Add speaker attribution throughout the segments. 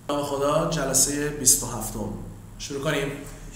Speaker 1: نام خدا جلسه 27 شروع کنیم.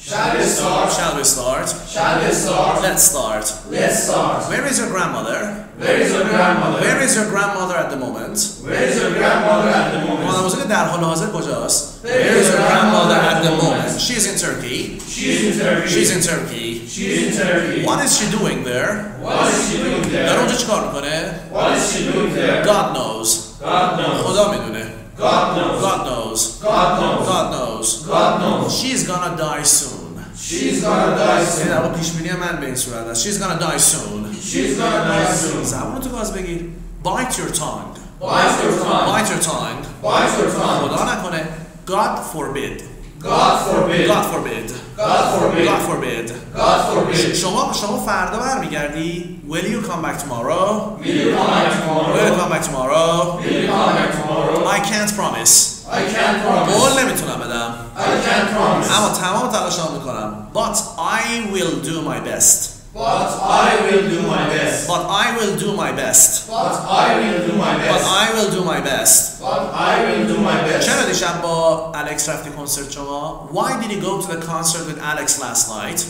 Speaker 2: Shall we start?
Speaker 1: Shall we start?
Speaker 2: Shall we start?
Speaker 1: Let's start.
Speaker 2: Let's start.
Speaker 1: Where is your grandmother?
Speaker 2: Where is your grandmother?
Speaker 1: Where is your grandmother at the moment?
Speaker 2: Where is your grandmother at the moment?
Speaker 1: مادر بزرگ در حال حاضر کجاست?
Speaker 2: Where is your grandmother at the moment?
Speaker 1: She's in Turkey.
Speaker 2: She's in Turkey.
Speaker 1: She's in Turkey.
Speaker 2: She's in Turkey.
Speaker 1: What is she doing there?
Speaker 2: What is she doing
Speaker 1: در
Speaker 2: there?
Speaker 1: اونجا چیکار میکنه؟
Speaker 2: What is she doing there?
Speaker 1: God knows.
Speaker 2: God knows.
Speaker 1: خدا میدونه.
Speaker 2: God knows.
Speaker 1: God knows.
Speaker 2: God knows.
Speaker 1: God knows.
Speaker 2: God knows.
Speaker 1: She's gonna die soon.
Speaker 2: She's gonna die
Speaker 1: این در
Speaker 2: soon.
Speaker 1: واقع پیشبینی من به این صورت است. She's gonna die soon.
Speaker 2: She's gonna die soon.
Speaker 1: زبانتو باز بگیر. Bite your tongue.
Speaker 2: Bite your tongue.
Speaker 1: Bite your tongue.
Speaker 2: Bite your tongue.
Speaker 1: خدا نکنه. God forbid.
Speaker 2: God forbid.
Speaker 1: God forbid.
Speaker 2: God forbid.
Speaker 1: God forbid.
Speaker 2: God forbid.
Speaker 1: شما فردا برمیگردی. Will you come back tomorrow?
Speaker 2: Will you come back tomorrow?
Speaker 1: Will you come back tomorrow?
Speaker 2: Will you come back tomorrow?
Speaker 1: I can't promise.
Speaker 2: I can't promise.
Speaker 1: قول نمیتونم بدم.
Speaker 2: I can't promise.
Speaker 1: اما تمام تلاشم میکنم. But I will do my best.
Speaker 2: But I will do my best.
Speaker 1: But I will do my best.
Speaker 2: But I will do my
Speaker 1: But
Speaker 2: best.
Speaker 1: I will do my best.
Speaker 2: But I will do my best.
Speaker 1: چرا دیشب با الکس رفتی کنسرت شما؟ Why did you go to the concert with Alex last night?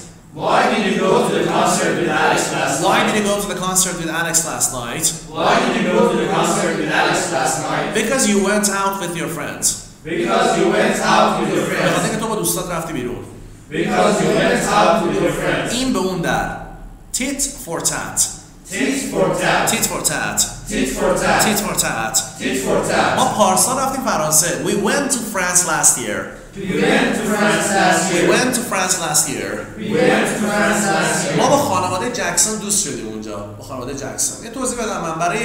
Speaker 2: Why did you go to the concert with Alex last
Speaker 1: Why
Speaker 2: night?
Speaker 1: did you go to the concert with Alex last night?
Speaker 2: Why did you go to the concert with Alex last night?
Speaker 1: Because you went out with your friends.
Speaker 2: Because you went out with your
Speaker 1: به خاطر
Speaker 2: friends.
Speaker 1: اینکه تو با دوستات رفتی بیرون.
Speaker 2: Because you went out with your friends.
Speaker 1: این به اون در. Tit for tat.
Speaker 2: Tit for tat.
Speaker 1: Tit for tat.
Speaker 2: Tit for tat.
Speaker 1: Tit for tat.
Speaker 2: Tit for tat.
Speaker 1: ما پارسال رفتیم فرانسه. We went to France last year.
Speaker 2: We went to France last
Speaker 1: We
Speaker 2: year.
Speaker 1: went to France last year.
Speaker 2: We went to France last year.
Speaker 1: ما با خانواده جکسون دوست شدیم اونجا. با خانواده جکسون. یه توضیح بدم من برای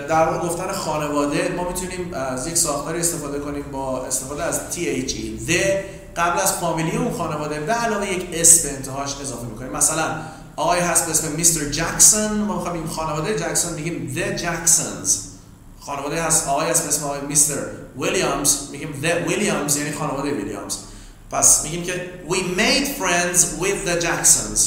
Speaker 1: در واقع گفتن خانواده ما میتونیم از یک ساختاری استفاده کنیم با استفاده از THE. The قبل از فامیلی اون خانواده به علاوه یک اس به انتهاش اضافه میکنیم. مثلا آقای هست به اسم میستر جکسون، ما میخوایم این خانواده جکسون میگیم The Jacksons. خانواده هست آقای هست به اسم آقای میستر ویلیامز، میگیم The Williams، یعنی خانواده ویلیامز. پس میگیم که We made friends with the Jacksons.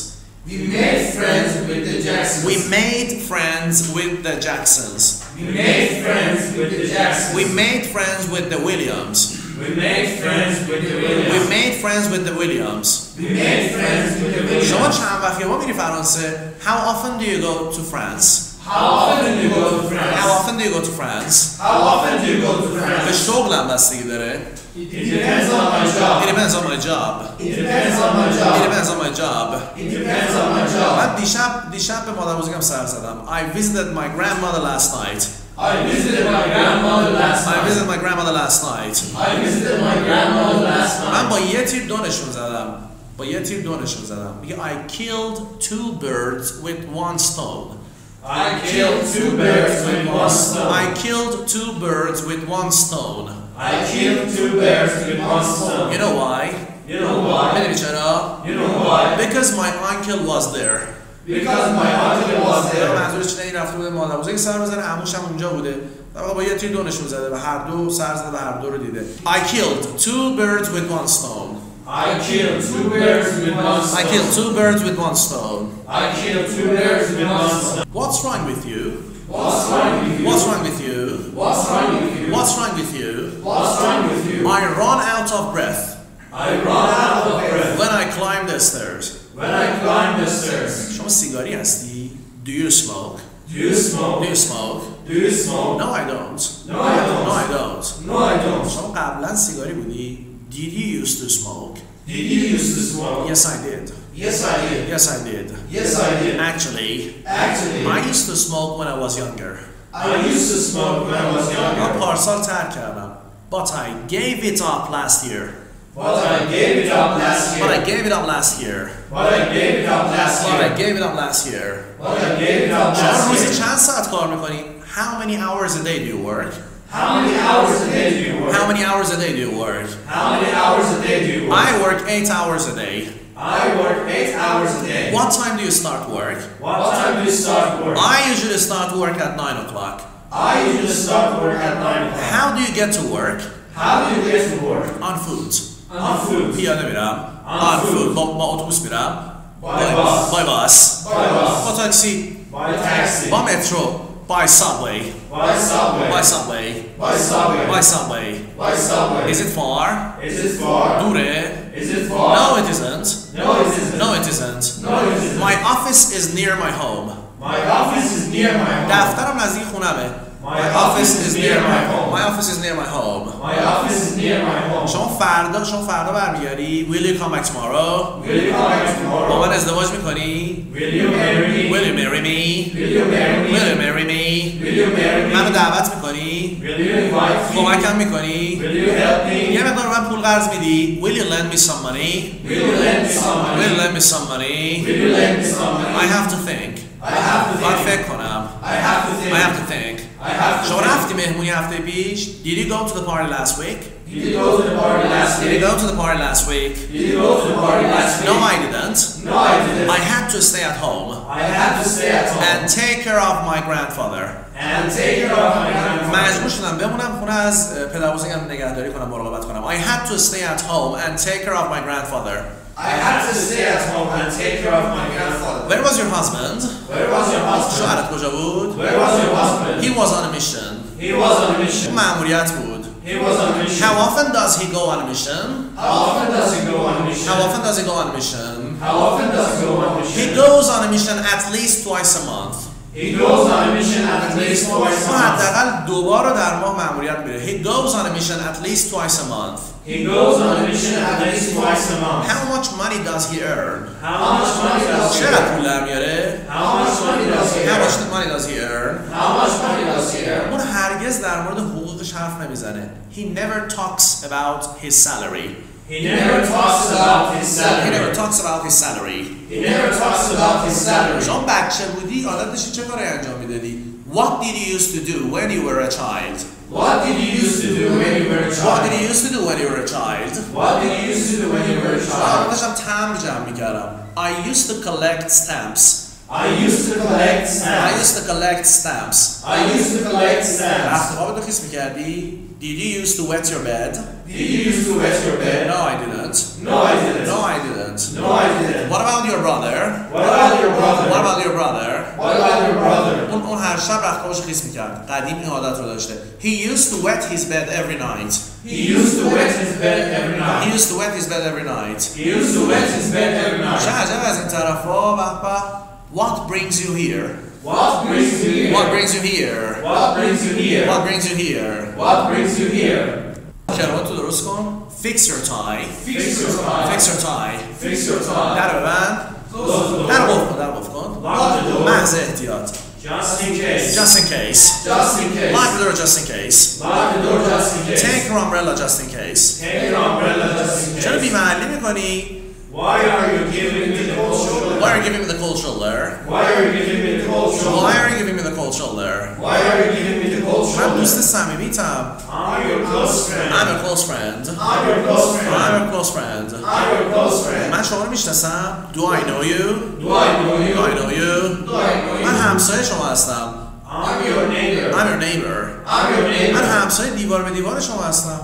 Speaker 2: We made friends with the Jacksons.
Speaker 1: We made friends with the Jacksons.
Speaker 2: We made friends with the Jacksons.
Speaker 1: We made friends with the Williams.
Speaker 2: We made friends with the Williams.
Speaker 1: We made friends with the Williams.
Speaker 2: We made friends with the Williams.
Speaker 1: شما چند وقت یه بار میری فرانسه؟ How often do you go to France?
Speaker 2: How often do you go to France?
Speaker 1: How often do you go to France?
Speaker 2: How often do you go to
Speaker 1: به
Speaker 2: France?
Speaker 1: شغلم بستگی داره.
Speaker 2: It depends on my
Speaker 1: It
Speaker 2: job.
Speaker 1: depends on my job.
Speaker 2: It depends on my
Speaker 1: It
Speaker 2: job.
Speaker 1: depends on my job.
Speaker 2: It depends on my job.
Speaker 1: من دیشب به مادر بزرگم سر زدم. I visited my grandmother last night.
Speaker 2: I visited my grandmother last
Speaker 1: I
Speaker 2: night.
Speaker 1: visited my grandmother last night.
Speaker 2: I visited my grandmother last
Speaker 1: من
Speaker 2: night.
Speaker 1: با یه تیر دو نشون زدم. میگه I killed two birds with one stone.
Speaker 2: I killed two birds with one stone.
Speaker 1: I killed two birds with one stone.
Speaker 2: I killed two birds with one stone.
Speaker 1: You know why?
Speaker 2: You know why?
Speaker 1: میدونی چرا؟
Speaker 2: You know why?
Speaker 1: Because my uncle was there.
Speaker 2: Because my uncle was there.
Speaker 1: منظورش اینه این رفته بوده مادر بزرگ سر بزنه، عموش هم اونجا بوده. در واقع با یه تیر دو نشون زده و هر دو سر زده و هر دو رو دیده. I killed two birds with one stone.
Speaker 2: I killed two birds with one stone.
Speaker 1: I killed two birds with one stone.
Speaker 2: I killed two birds with one stone.
Speaker 1: What's wrong with you?
Speaker 2: What's wrong with you?
Speaker 1: What's wrong with you?
Speaker 2: What's wrong with you?
Speaker 1: What's wrong with you?
Speaker 2: What's wrong with you?
Speaker 1: I run out of breath
Speaker 2: I run out of breath
Speaker 1: when I climb the stairs.
Speaker 2: when I climb the stairs.
Speaker 1: شما سیگاری هستی؟ Do you smoke?
Speaker 2: Do you smoke?
Speaker 1: Do you smoke?
Speaker 2: Do you smoke?
Speaker 1: No, I don't.
Speaker 2: No, I don't.
Speaker 1: No, I don't.
Speaker 2: No, I don't.
Speaker 1: شما قبلا سیگاری بودی؟ Did you used to smoke?
Speaker 2: Did you used to smoke?
Speaker 1: Yes, I did.
Speaker 2: Yes, I did.
Speaker 1: Yes, I did.
Speaker 2: Yes, I did.
Speaker 1: Actually,
Speaker 2: Actually,
Speaker 1: I used to smoke when I was younger.
Speaker 2: I used to smoke when I was
Speaker 1: من
Speaker 2: younger.
Speaker 1: پارسال ترک کردم. But I gave it up last year.
Speaker 2: But I gave it up last
Speaker 1: But I
Speaker 2: year.
Speaker 1: gave it up last year.
Speaker 2: But I gave it up last
Speaker 1: But I
Speaker 2: year.
Speaker 1: gave it up last year.
Speaker 2: But I gave it up
Speaker 1: شما
Speaker 2: last
Speaker 1: روزی
Speaker 2: year.
Speaker 1: چند ساعت کار میکنی؟ How many hours a day do you work?
Speaker 2: How many hours a day do you work?
Speaker 1: How many hours a day do you work?
Speaker 2: How many hours a day do you work?
Speaker 1: I work 8 hours a day.
Speaker 2: I work 8 hours a day.
Speaker 1: What time do you start work?
Speaker 2: What time do you start work?
Speaker 1: I usually start work at 9 o'clock.
Speaker 2: I usually start work at 9 o'clock.
Speaker 1: How do you get to work?
Speaker 2: How do you get to work?
Speaker 1: On foot.
Speaker 2: On foot.
Speaker 1: پیاده میرم.
Speaker 2: On foot.
Speaker 1: با اتوبوس میرم.
Speaker 2: By bus.
Speaker 1: By bus.
Speaker 2: By bus.
Speaker 1: با تاکسی.
Speaker 2: By taxi.
Speaker 1: با مترو. By subway.
Speaker 2: By subway.
Speaker 1: By subway.
Speaker 2: By subway.
Speaker 1: By subway.
Speaker 2: By subway.
Speaker 1: Is it far?
Speaker 2: Is it far?
Speaker 1: دوره.
Speaker 2: Is it far?
Speaker 1: No, it isn't.
Speaker 2: No, it isn't.
Speaker 1: No, it isn't.
Speaker 2: No, it isn't.
Speaker 1: My office is near my home.
Speaker 2: My office is near my home.
Speaker 1: دفترم نزدیک خونمه.
Speaker 2: My office is near my home.
Speaker 1: My office is near my home.
Speaker 2: My office is near my home.
Speaker 1: شما فردا برمیگردی. Will you come back tomorrow?
Speaker 2: Will you come back tomorrow?
Speaker 1: با من ازدواج میکنی؟
Speaker 2: Will you marry me?
Speaker 1: Will you marry me?
Speaker 2: Will you marry me?
Speaker 1: Will you marry me?
Speaker 2: Will you marry me?
Speaker 1: منو دعوت میکنی؟
Speaker 2: Will you invite me?
Speaker 1: کمکم میکنی؟
Speaker 2: Will you help me?
Speaker 1: یه مقدار من پول قرض میدی؟ Will you lend me some money?
Speaker 2: Will you lend me some money?
Speaker 1: Will you lend me some money?
Speaker 2: Will you lend me some money?
Speaker 1: I have to think.
Speaker 2: I have to
Speaker 1: باید
Speaker 2: think.
Speaker 1: فکر کنم.
Speaker 2: I have to think.
Speaker 1: I have to think.
Speaker 2: I have to
Speaker 1: شما
Speaker 2: think.
Speaker 1: رفتی مهمونی هفته پیش؟ Did you go to the party last week?
Speaker 2: Did you go to the party last
Speaker 1: Did you
Speaker 2: week?
Speaker 1: go to the party last week?
Speaker 2: Did you go to the party last week?
Speaker 1: No, I didn't.
Speaker 2: No, I didn't.
Speaker 1: I had to stay at home
Speaker 2: I had to stay at home
Speaker 1: and take care of my grandfather.
Speaker 2: and take care of my grandfather.
Speaker 1: مجبور شدم بمونم خونه از پدربزرگم نگهداری کنم مراقبت کنم. I had to stay at home and take care of my grandfather.
Speaker 2: I had to stay at home and take care of my grandfather.
Speaker 1: Where was your husband?
Speaker 2: Where was your husband?
Speaker 1: شوهرت کجا بود؟
Speaker 2: Where was your husband?
Speaker 1: He was on a mission.
Speaker 2: He was on a mission.
Speaker 1: مأموریت بود.
Speaker 2: He was on a mission.
Speaker 1: How often does he go on a mission?
Speaker 2: How often does he go on a mission?
Speaker 1: How often does he go on a mission?
Speaker 2: How often does he go on a mission?
Speaker 1: He goes on a mission at least twice a month.
Speaker 2: He goes on a mission at least twice a
Speaker 1: اون
Speaker 2: month.
Speaker 1: حداقل دوبار در ماه مأموریت میره. He goes on a mission at least twice a month.
Speaker 2: He goes on a mission at least twice a month.
Speaker 1: How much money does he earn?
Speaker 2: How much money does he
Speaker 1: چقدر
Speaker 2: earn?
Speaker 1: پول در میاره؟
Speaker 2: How much money does he
Speaker 1: How
Speaker 2: earn?
Speaker 1: much money does he earn?
Speaker 2: How much money does he earn?
Speaker 1: اون هرگز در مورد حقوقش حرف نمیزنه. He never talks about his salary.
Speaker 2: He never talks about his
Speaker 1: He
Speaker 2: salary.
Speaker 1: never talks about his salary.
Speaker 2: He never talks about his salary.
Speaker 1: شما بچه بودی عادت داشتی چه کاری انجام میدادی؟ What did you used to do when you were a child?
Speaker 2: What did you used to do when you were a
Speaker 1: What did
Speaker 2: child?
Speaker 1: you used to do when you were a child?
Speaker 2: What did you used to do when you were a child?
Speaker 1: داشتم تمبر جمع میکردم. I used to collect stamps.
Speaker 2: I used to collect
Speaker 1: I
Speaker 2: stamps.
Speaker 1: used to collect stamps.
Speaker 2: I used to collect stamps.
Speaker 1: رفت خوابتو خیس میکردی؟ Did you used to wet your bed?
Speaker 2: Did you used to wet your bed?
Speaker 1: No, I didn't.
Speaker 2: No, I didn't.
Speaker 1: No, I didn't.
Speaker 2: No, I didn't.
Speaker 1: What about your brother?
Speaker 2: What about your brother?
Speaker 1: What about your brother?
Speaker 2: What about your brother?
Speaker 1: اون هر شب رخت خوابش خیس میکرد. قدیم این عادت رو داشته. He used to wet his bed every night.
Speaker 2: He used to wet his bed every
Speaker 1: He
Speaker 2: night.
Speaker 1: used to wet his bed every night.
Speaker 2: He used to wet his bed every
Speaker 1: چه
Speaker 2: night.
Speaker 1: عجب از این طرفا بحبه. What brings you here?
Speaker 2: What brings you here?
Speaker 1: What brings you here?
Speaker 2: What brings you here?
Speaker 1: What brings you here?
Speaker 2: What brings you here?
Speaker 1: کلماتو درست کن. Fix your tie.
Speaker 2: Fix your tie.
Speaker 1: Fix your tie.
Speaker 2: Fix your tie.
Speaker 1: در ببند.
Speaker 2: Close the door.
Speaker 1: در قفل کن.
Speaker 2: Lock the door.
Speaker 1: محض احتیاط.
Speaker 2: Just in case.
Speaker 1: Just in case.
Speaker 2: Just in case.
Speaker 1: Lock the door just in case.
Speaker 2: Lock the door just in case.
Speaker 1: Take your umbrella just in case.
Speaker 2: Take your umbrella just in
Speaker 1: چرا
Speaker 2: case.
Speaker 1: بی‌محلی میکنی؟
Speaker 2: Why are you giving me the cold shoulder?
Speaker 1: Why are you giving me the cold shoulder?
Speaker 2: Why are you giving me the cold shoulder?
Speaker 1: Why are you giving me the cold shoulder?
Speaker 2: Why are you giving me the cold
Speaker 1: من
Speaker 2: shoulder?
Speaker 1: دوست صمیمیتم.
Speaker 2: I'm your close friend.
Speaker 1: I'm a close friend.
Speaker 2: I'm your close friend.
Speaker 1: I'm a close friend.
Speaker 2: I'm your close friend.
Speaker 1: من شما رو میشناسم. Do I know you?
Speaker 2: Do I know you?
Speaker 1: Do I know you?
Speaker 2: Do I know
Speaker 1: من
Speaker 2: you?
Speaker 1: همسایه شما هستم.
Speaker 2: I'm your neighbor.
Speaker 1: I'm your neighbor.
Speaker 2: I'm your
Speaker 1: من
Speaker 2: neighbor.
Speaker 1: همسایه دیوار به دیوار شما هستم.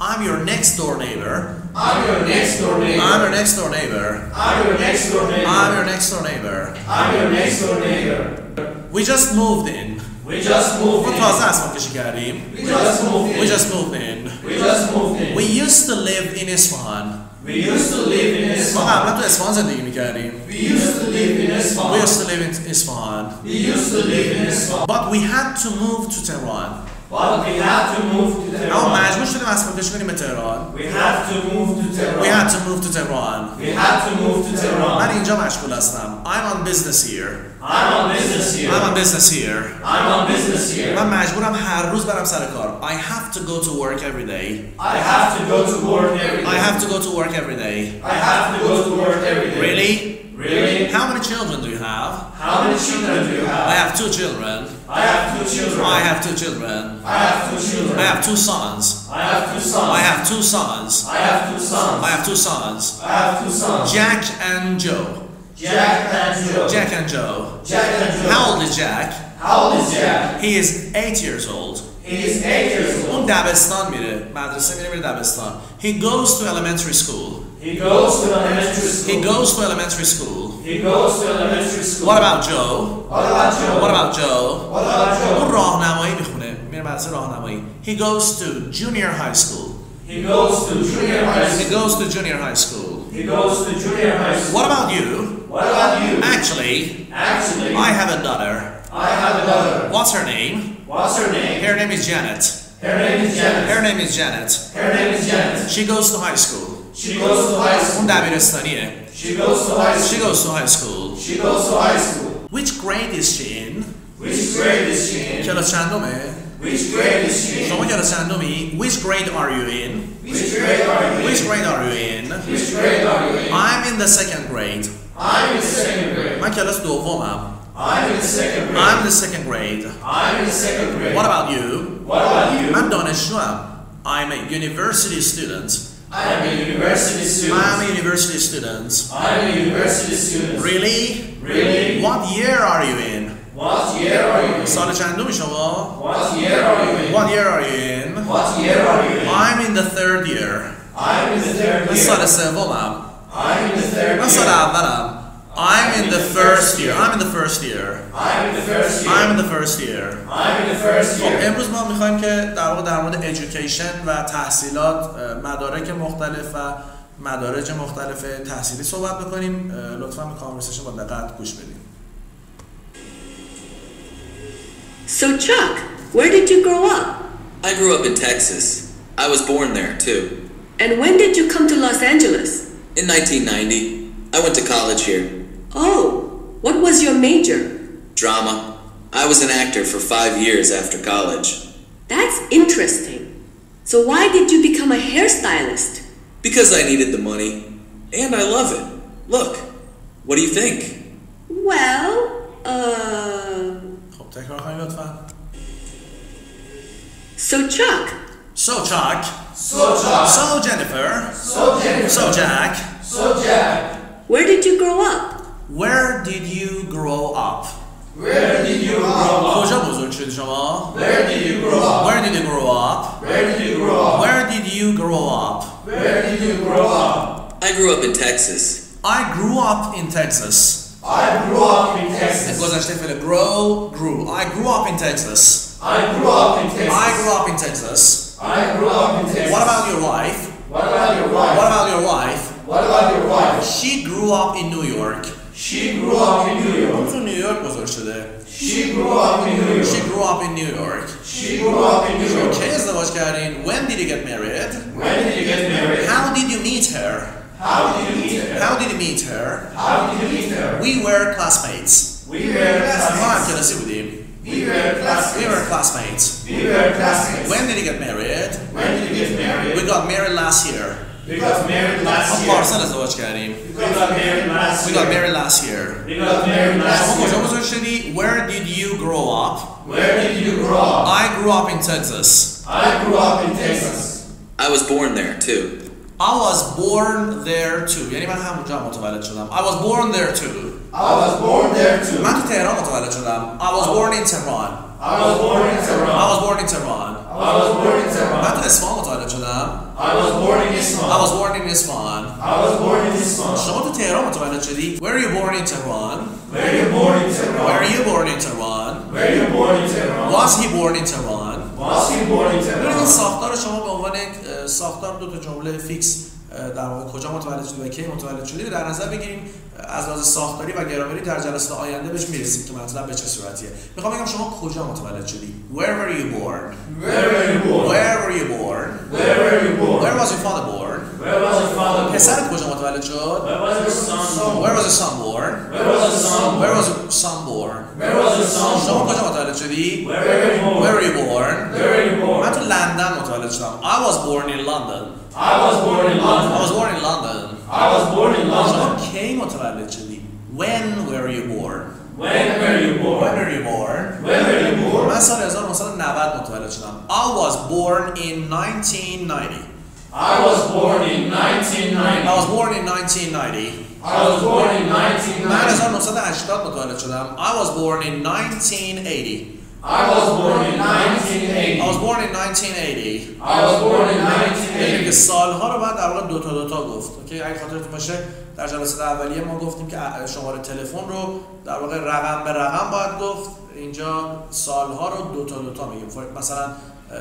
Speaker 1: I'm your next door neighbor.
Speaker 2: I'm your next door neighbor.
Speaker 1: I'm your next door neighbor.
Speaker 2: I'm your next door neighbor.
Speaker 1: I'm your next door neighbor.
Speaker 2: I'm your next door neighbor.
Speaker 1: We just moved in.
Speaker 2: We just moved
Speaker 1: ما
Speaker 2: in.
Speaker 1: تازه اسباب کشی کردیم.
Speaker 2: We just moved in.
Speaker 1: We just moved in.
Speaker 2: We just moved in.
Speaker 1: We used to live in Isfahan.
Speaker 2: We used to live in
Speaker 1: ما
Speaker 2: Isfahan.
Speaker 1: قبلا تو اصفهان زندگی میکردیم.
Speaker 2: We used to live in Isfahan.
Speaker 1: We used to live in Isfahan.
Speaker 2: We used to live in Isfahan.
Speaker 1: But we had to move to Tehran.
Speaker 2: But we had to move to
Speaker 1: اما
Speaker 2: Tehran.
Speaker 1: مجبور شدیم اسباب کشی کنیم به تهران.
Speaker 2: We had to move to Tehran.
Speaker 1: We had to move to Tehran.
Speaker 2: We had to move to
Speaker 1: من
Speaker 2: Tehran.
Speaker 1: اینجا مشغول هستم. I'm on business here.
Speaker 2: I'm on business here.
Speaker 1: I'm on business here.
Speaker 2: I'm on business here.
Speaker 1: من مجبورم هر روز برم سر کار. I have to go to work every day.
Speaker 2: I have to go to work every day.
Speaker 1: I have to go to work every day.
Speaker 2: I have to go to work every day.
Speaker 1: Really?
Speaker 2: Really?
Speaker 1: How many children do you have?
Speaker 2: How many children do you
Speaker 1: I
Speaker 2: have?
Speaker 1: have 2 children.
Speaker 2: I have 2 children.
Speaker 1: I have 2 children.
Speaker 2: I have 2 children.
Speaker 1: I have 2 sons.
Speaker 2: I have 2 sons.
Speaker 1: I have 2 sons.
Speaker 2: I have 2 sons.
Speaker 1: I have 2 sons.
Speaker 2: I have 2 sons.
Speaker 1: Jack and Joe.
Speaker 2: Jack and Joe.
Speaker 1: Jack and Joe.
Speaker 2: Jack and Joe.
Speaker 1: How old is Jack?
Speaker 2: How old is Jack?
Speaker 1: He is 8 years old.
Speaker 2: He is 8 years
Speaker 1: اون
Speaker 2: old.
Speaker 1: دبستان میره. مدرسه میره دبستان. He goes to elementary school.
Speaker 2: He goes to elementary
Speaker 1: He
Speaker 2: school.
Speaker 1: goes to elementary school.
Speaker 2: He He goes to elementary school.
Speaker 1: What about Joe?
Speaker 2: What about Joe?
Speaker 1: What about Joe?
Speaker 2: What about Joe?
Speaker 1: اون راهنمایی میخونه. میره مدرسه راهنمایی. He goes to junior high school.
Speaker 2: He goes to junior high
Speaker 1: He
Speaker 2: school.
Speaker 1: goes to junior high school.
Speaker 2: He goes to junior high school.
Speaker 1: What about you?
Speaker 2: What about you?
Speaker 1: Actually,
Speaker 2: Actually,
Speaker 1: I have a daughter.
Speaker 2: I have a daughter.
Speaker 1: What's her name?
Speaker 2: What's her name?
Speaker 1: Her name is Janet.
Speaker 2: Her name is Janet.
Speaker 1: Her name is Janet.
Speaker 2: Her name is Janet.
Speaker 1: She goes to high school.
Speaker 2: She goes to high
Speaker 1: اون
Speaker 2: school.
Speaker 1: دبیرستانیه.
Speaker 2: She goes to high
Speaker 1: She
Speaker 2: school.
Speaker 1: goes to high school.
Speaker 2: She goes to high school.
Speaker 1: Which grade is she in?
Speaker 2: Which grade is she in?
Speaker 1: کلاس چندمه؟
Speaker 2: Which grade is she in?
Speaker 1: شما کلاس چندمی؟ Which grade are you in?
Speaker 2: Which grade are you in?
Speaker 1: Which grade are you in?
Speaker 2: Which grade are you in?
Speaker 1: I'm in the second grade.
Speaker 2: I'm in the second grade.
Speaker 1: من کلاس دومم.
Speaker 2: I'm in the second grade.
Speaker 1: I'm in the second grade.
Speaker 2: I'm in the second grade.
Speaker 1: What about you?
Speaker 2: What about you?
Speaker 1: من دانشجوام. I'm a university student.
Speaker 2: I'm a university student.
Speaker 1: I'm a university student.
Speaker 2: I'm a university student.
Speaker 1: Really?
Speaker 2: Really?
Speaker 1: What year are you in?
Speaker 2: What year are you in?
Speaker 1: سال چندمی شما؟
Speaker 2: What year are you in?
Speaker 1: What year are you in?
Speaker 2: What year are you in?
Speaker 1: I'm in the third year.
Speaker 2: I'm in the third
Speaker 1: من
Speaker 2: year.
Speaker 1: سال سومم.
Speaker 2: I'm in the third
Speaker 1: من سال
Speaker 2: year.
Speaker 1: اولم. I'm in the first year. I'm in the first year.
Speaker 2: I'm in the first year.
Speaker 1: I'm in the first year.
Speaker 2: I'm in the first
Speaker 1: خب
Speaker 2: year.
Speaker 1: امروز ما میخوایم که در واقع در مورد education و تحصیلات، مدارک مختلف و مدارج مختلف تحصیلی صحبت بکنیم. لطفاً به کانورسیشن با دقت گوش بدیم.
Speaker 3: So Chuck, where did you grow up?
Speaker 4: I grew up in Texas. I was born there, too.
Speaker 3: And when did you come to Los Angeles?
Speaker 4: In 1990, I went to college here.
Speaker 3: Oh, what was your major?
Speaker 4: Drama. I was an actor for 5 years after college.
Speaker 3: That's interesting. So why did you become a hairstylist?
Speaker 4: Because I needed the money. And I love it. Look. What do you think?
Speaker 3: Well,
Speaker 1: خب تکرار کنید لطفاً.
Speaker 3: So Chuck,
Speaker 1: So Chuck.
Speaker 2: So Chuck.
Speaker 1: So Jennifer.
Speaker 2: So Jennifer.
Speaker 1: So Jack.
Speaker 2: So Jack.
Speaker 3: where did you grow up?
Speaker 1: Where did you grow up?
Speaker 2: Where did you grow up?
Speaker 1: کجا بزرگ شدی شما؟
Speaker 2: Where did you grow up?
Speaker 1: Where did you grow up?
Speaker 2: Where did you grow up?
Speaker 1: Where did you grow up?
Speaker 2: Where did you grow up?
Speaker 4: I grew up in Texas.
Speaker 1: I grew up in Texas.
Speaker 2: I grew up in Texas.
Speaker 1: گذشته فعل grew. I grew up in Texas.
Speaker 2: I grew up in Texas.
Speaker 1: I grew up in Texas.
Speaker 2: I grew up in Texas.
Speaker 1: What about your wife?
Speaker 2: What about your wife?
Speaker 1: What about your wife?
Speaker 2: What about your wife?
Speaker 1: She grew up in New York.
Speaker 2: She grew up in New York.
Speaker 1: تو نیویورک بزرگ شده.
Speaker 2: She grew up in New
Speaker 1: She
Speaker 2: York.
Speaker 1: grew up in New York.
Speaker 2: She grew up in New York.
Speaker 1: کی ازدواج کردین؟ When did you get married?
Speaker 2: When did you get married?
Speaker 1: How did you meet her?
Speaker 2: How did you meet her?
Speaker 1: How did you meet her?
Speaker 2: How did you meet her?
Speaker 1: We were classmates.
Speaker 2: We were
Speaker 1: ما هم
Speaker 2: classmates.
Speaker 1: کلاسی بودیم.
Speaker 2: We were
Speaker 1: We were
Speaker 2: classmates.
Speaker 1: classmates.
Speaker 2: We were classmates.
Speaker 1: When did you get married?
Speaker 2: When did you get married?
Speaker 1: We got married last year.
Speaker 2: We got married last
Speaker 1: ما
Speaker 2: year.
Speaker 1: پارسال ازدواج کردیم.
Speaker 2: We got married last
Speaker 1: We
Speaker 2: year.
Speaker 1: got married last year.
Speaker 2: We got married last
Speaker 1: شما کجا
Speaker 2: year.
Speaker 1: بزرگ شدی؟ Where did you grow up?
Speaker 2: Where did you grow up?
Speaker 1: I grew up in Texas.
Speaker 2: I grew up in Texas.
Speaker 4: I was born there, too.
Speaker 1: I was born there too. یعنی من همونجا متولد شدم. I was born there too.
Speaker 2: I was born there too.
Speaker 1: من تو تهران متولد شدم. I was born in Tehran.
Speaker 2: I was born in
Speaker 1: I
Speaker 2: Tehran.
Speaker 1: was born in Tehran.
Speaker 2: I was born in
Speaker 1: من
Speaker 2: Tehran.
Speaker 1: تو اصفهان متولد شدم.
Speaker 2: I was born in
Speaker 1: I
Speaker 2: Islam.
Speaker 1: was born in Isfahan.
Speaker 2: I was born in Islam.
Speaker 1: شما تو تهران متولد شدی. Where are you born in Tehran?
Speaker 2: Were you born in
Speaker 1: Where
Speaker 2: Tehran?
Speaker 1: are you born in Tehran?
Speaker 2: Were you born in Tehran?
Speaker 1: Was he born in Tehran?
Speaker 2: Was he born in
Speaker 1: ببینید
Speaker 2: Tehran?
Speaker 1: ساختار شما به عنوان یک ساختار دو تا جمله فیکس در واقع کجا متولد شدی و کی متولد شدی رو در نظر بگیریم. از لحاظ ساختاری و گرامری در جلسه آینده بهش میرسیم که مطلب به چه صورتیه. میخوام بگم شما کجا متولد شدی. Where were you born?
Speaker 2: Where were you born?
Speaker 1: Where were you born?
Speaker 2: Where were you born?
Speaker 1: Where was your father born?
Speaker 2: Where was your father born?
Speaker 1: پسرت کجا متولد شد؟
Speaker 2: Where was your son born?
Speaker 1: Where was your son born?
Speaker 2: Where was your son born?
Speaker 1: Where was your son born?
Speaker 2: Where was your son
Speaker 1: شما
Speaker 2: born?
Speaker 1: کجا متولد شدی؟
Speaker 2: Where were you born?
Speaker 1: Where were you born?
Speaker 2: Where were you born?
Speaker 1: من تو لندن متولد شدم. I was born in London.
Speaker 2: I was born in
Speaker 1: I
Speaker 2: London.
Speaker 1: was born in London.
Speaker 2: I was born in
Speaker 1: شما
Speaker 2: London.
Speaker 1: کی متولد شدی؟ When were you born?
Speaker 2: When were you
Speaker 1: When
Speaker 2: born?
Speaker 1: were you born?
Speaker 2: When were you born?
Speaker 1: من سال 1990 متولد شدم. I was born in 1990.
Speaker 2: I was born in
Speaker 1: I
Speaker 2: 1990.
Speaker 1: was born in 1990.
Speaker 2: I was born in
Speaker 1: من
Speaker 2: 1990.
Speaker 1: 1980 متولد شدم. I was born in 1980.
Speaker 2: I was born in 1980.
Speaker 1: I was born in 1980.
Speaker 2: I was born in
Speaker 1: ببینیم که
Speaker 2: 1980.
Speaker 1: سالها رو باید در در واقع دو تا گفت. اوکی، اگه خاطرتون باشه در جلسه اولیه ما گفتیم که شماره تلفن رو در واقع رقم به رقم باید گفت. اینجا سالها رو دو تا میگیم. مثلا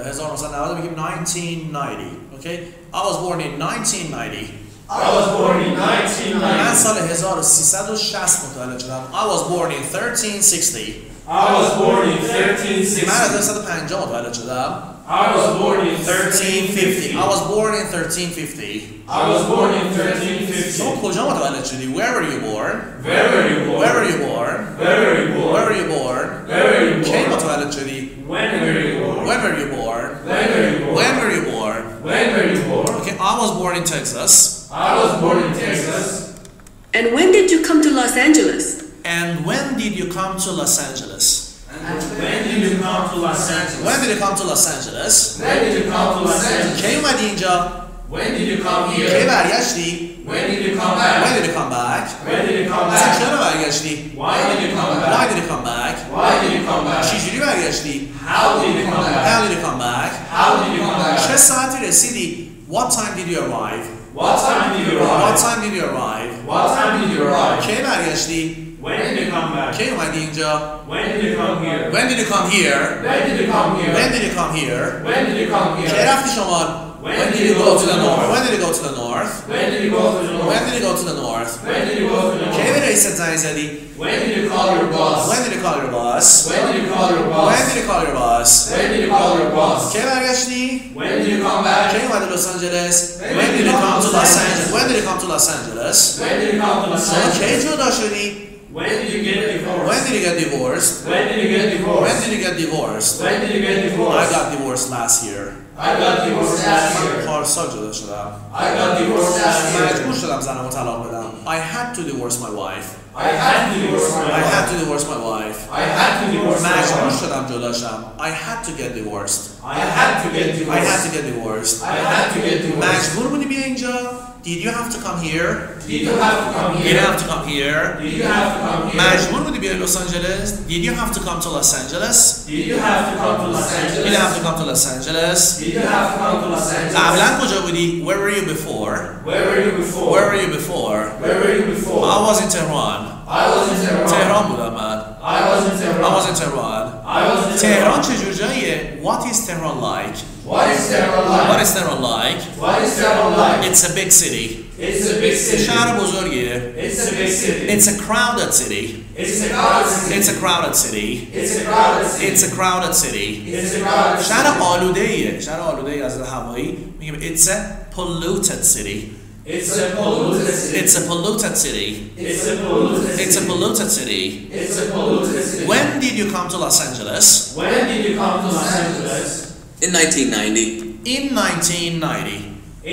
Speaker 1: 1990 میگیم 1990. اوکی، I was born in 1990.
Speaker 2: I was born in 1990.
Speaker 1: من سال 1360 متولد شدم. I was born in 1360.
Speaker 2: I was born in 1360.
Speaker 1: من 1350 متولد شدم.
Speaker 2: I was born in 1350.
Speaker 1: I was born in 1350.
Speaker 2: I was born in 1350.
Speaker 1: شما کجا متولد شدی؟ Where were you born?
Speaker 2: Where were you born?
Speaker 1: Where were you born?
Speaker 2: Where were you born?
Speaker 1: Where were you born?
Speaker 2: Where were you
Speaker 1: کی
Speaker 2: born?
Speaker 1: متولد شدی؟
Speaker 2: When were you born?
Speaker 1: When were you born?
Speaker 2: When were you born?
Speaker 1: When were you born?
Speaker 2: When were you born?
Speaker 1: Okay, I was born in Texas.
Speaker 2: I was born in Texas.
Speaker 3: And when did you come to Los Angeles?
Speaker 1: And when did you come to Los Angeles?
Speaker 2: And when did you come to Los Angeles?
Speaker 1: When did you come to Los Angeles?
Speaker 2: When did you come to Los Angeles?
Speaker 1: کی اومدی اینجا؟
Speaker 2: When did you come
Speaker 1: کی
Speaker 2: here?
Speaker 1: برگشتی؟
Speaker 2: When did you come back?
Speaker 1: When did you come back?
Speaker 2: When did you come
Speaker 1: اصلا
Speaker 2: back?
Speaker 1: چرا برگشتی؟
Speaker 2: Why did you come
Speaker 1: Why
Speaker 2: back?
Speaker 1: did you come back?
Speaker 2: Why did you come back?
Speaker 1: چجوری برگشتی؟
Speaker 2: How did you come back?
Speaker 1: How did you come back?
Speaker 2: How did you come back?
Speaker 1: چه ساعتی رسیدی؟ What time did you arrive?
Speaker 2: What time did you
Speaker 1: What
Speaker 2: arrive?
Speaker 1: time did you arrive?
Speaker 2: What time did you arrive?
Speaker 1: کی برگشتی؟
Speaker 2: When did you come back?
Speaker 1: کی اومدی اینجا؟
Speaker 2: When did you come here?
Speaker 1: When did you come here?
Speaker 2: When did you come here?
Speaker 1: When did you come here?
Speaker 2: When did you come
Speaker 1: کی
Speaker 2: here?
Speaker 1: رفتی شمال؟
Speaker 2: When did you go to the north?
Speaker 1: When did you go to the north?
Speaker 2: When did you go to the
Speaker 1: When
Speaker 2: north?
Speaker 1: did you go to the north?
Speaker 2: When did you go to the
Speaker 1: کی به
Speaker 2: north?
Speaker 1: رئیست زنگ زدی؟
Speaker 2: When did you call your boss?
Speaker 1: When did you call your boss?
Speaker 2: When did you call your
Speaker 1: When
Speaker 2: boss?
Speaker 1: did you call your boss?
Speaker 2: When did you call your boss?
Speaker 1: کی برگشتی؟
Speaker 2: When did you come back?
Speaker 1: کی اومدی لس آنجلس؟ When did you come to Los Angeles? When did you come to Los Angeles?
Speaker 2: When did you come to Los
Speaker 1: شما کی
Speaker 2: Angeles?
Speaker 1: جدا شدی؟
Speaker 2: When did you get divorced?
Speaker 1: When did you get divorced?
Speaker 2: When did you get
Speaker 1: When
Speaker 2: divorced?
Speaker 1: did you get divorced?
Speaker 2: When did you get
Speaker 1: I
Speaker 2: divorced?
Speaker 1: got divorced last year.
Speaker 2: I got divorced last year.
Speaker 1: پارسال جدا شدم.
Speaker 2: I got divorced last year.
Speaker 1: مجبور شدم زنمو طلاق بدم. I had to divorce my wife.
Speaker 2: I had to divorce my
Speaker 1: I had
Speaker 2: wife.
Speaker 1: to divorce my wife.
Speaker 2: I had to divorce my
Speaker 1: مجبور
Speaker 2: wife.
Speaker 1: شدم جداشم. I had to get divorced.
Speaker 2: I had to get
Speaker 1: I had to
Speaker 2: divorced.
Speaker 1: get divorced.
Speaker 2: I had to get divorced.
Speaker 1: مجبور بودی بیا اینجا؟ Did you have to come here?
Speaker 2: Did you have to come
Speaker 1: Did you
Speaker 2: here?
Speaker 1: have to come here?
Speaker 2: Did you have to come here?
Speaker 1: مجبور بودی بیای لس آنجلس؟ Did you have to come to Los Angeles?
Speaker 2: Did you have to come to Los
Speaker 1: Did you have
Speaker 2: Angeles?
Speaker 1: to come to Los Angeles?
Speaker 2: Did you have to come to Los
Speaker 1: قبلا
Speaker 2: Angeles?
Speaker 1: کجا بودی؟ Where were you before?
Speaker 2: Where were you before?
Speaker 1: Where were you before?
Speaker 2: Where were you before?
Speaker 1: I was in Tehran.
Speaker 2: I was in Tehran.
Speaker 1: تهران بودم من.
Speaker 2: I was in Tehran.
Speaker 1: I was in Tehran.
Speaker 2: I was in
Speaker 1: تهران
Speaker 2: Tehran.
Speaker 1: چجور جاییه؟ What is Tehran like?
Speaker 2: What is Tehran
Speaker 1: What
Speaker 2: like?
Speaker 1: is Tehran like?
Speaker 2: What is Tehran like?
Speaker 1: It's a big city.
Speaker 2: It's a big city.
Speaker 1: شهر بزرگیه.
Speaker 2: It's a big city.
Speaker 1: It's a crowded city.
Speaker 2: It's a crowded city.
Speaker 1: It's a crowded city.
Speaker 2: It's a crowded city.
Speaker 1: It's a crowded city.
Speaker 2: It's a crowded city.
Speaker 1: شهر آلوده‌ایه. شهر آلوده‌ای از هوایی میگیم it's a polluted city.
Speaker 2: It's a polluted city.
Speaker 1: It's a polluted city.
Speaker 2: It's a polluted city.
Speaker 1: It's a polluted city.
Speaker 2: It's a polluted city.
Speaker 1: When did you come to Los Angeles?
Speaker 2: When did you come to Los Angeles?
Speaker 4: In 1990.
Speaker 1: In 1990.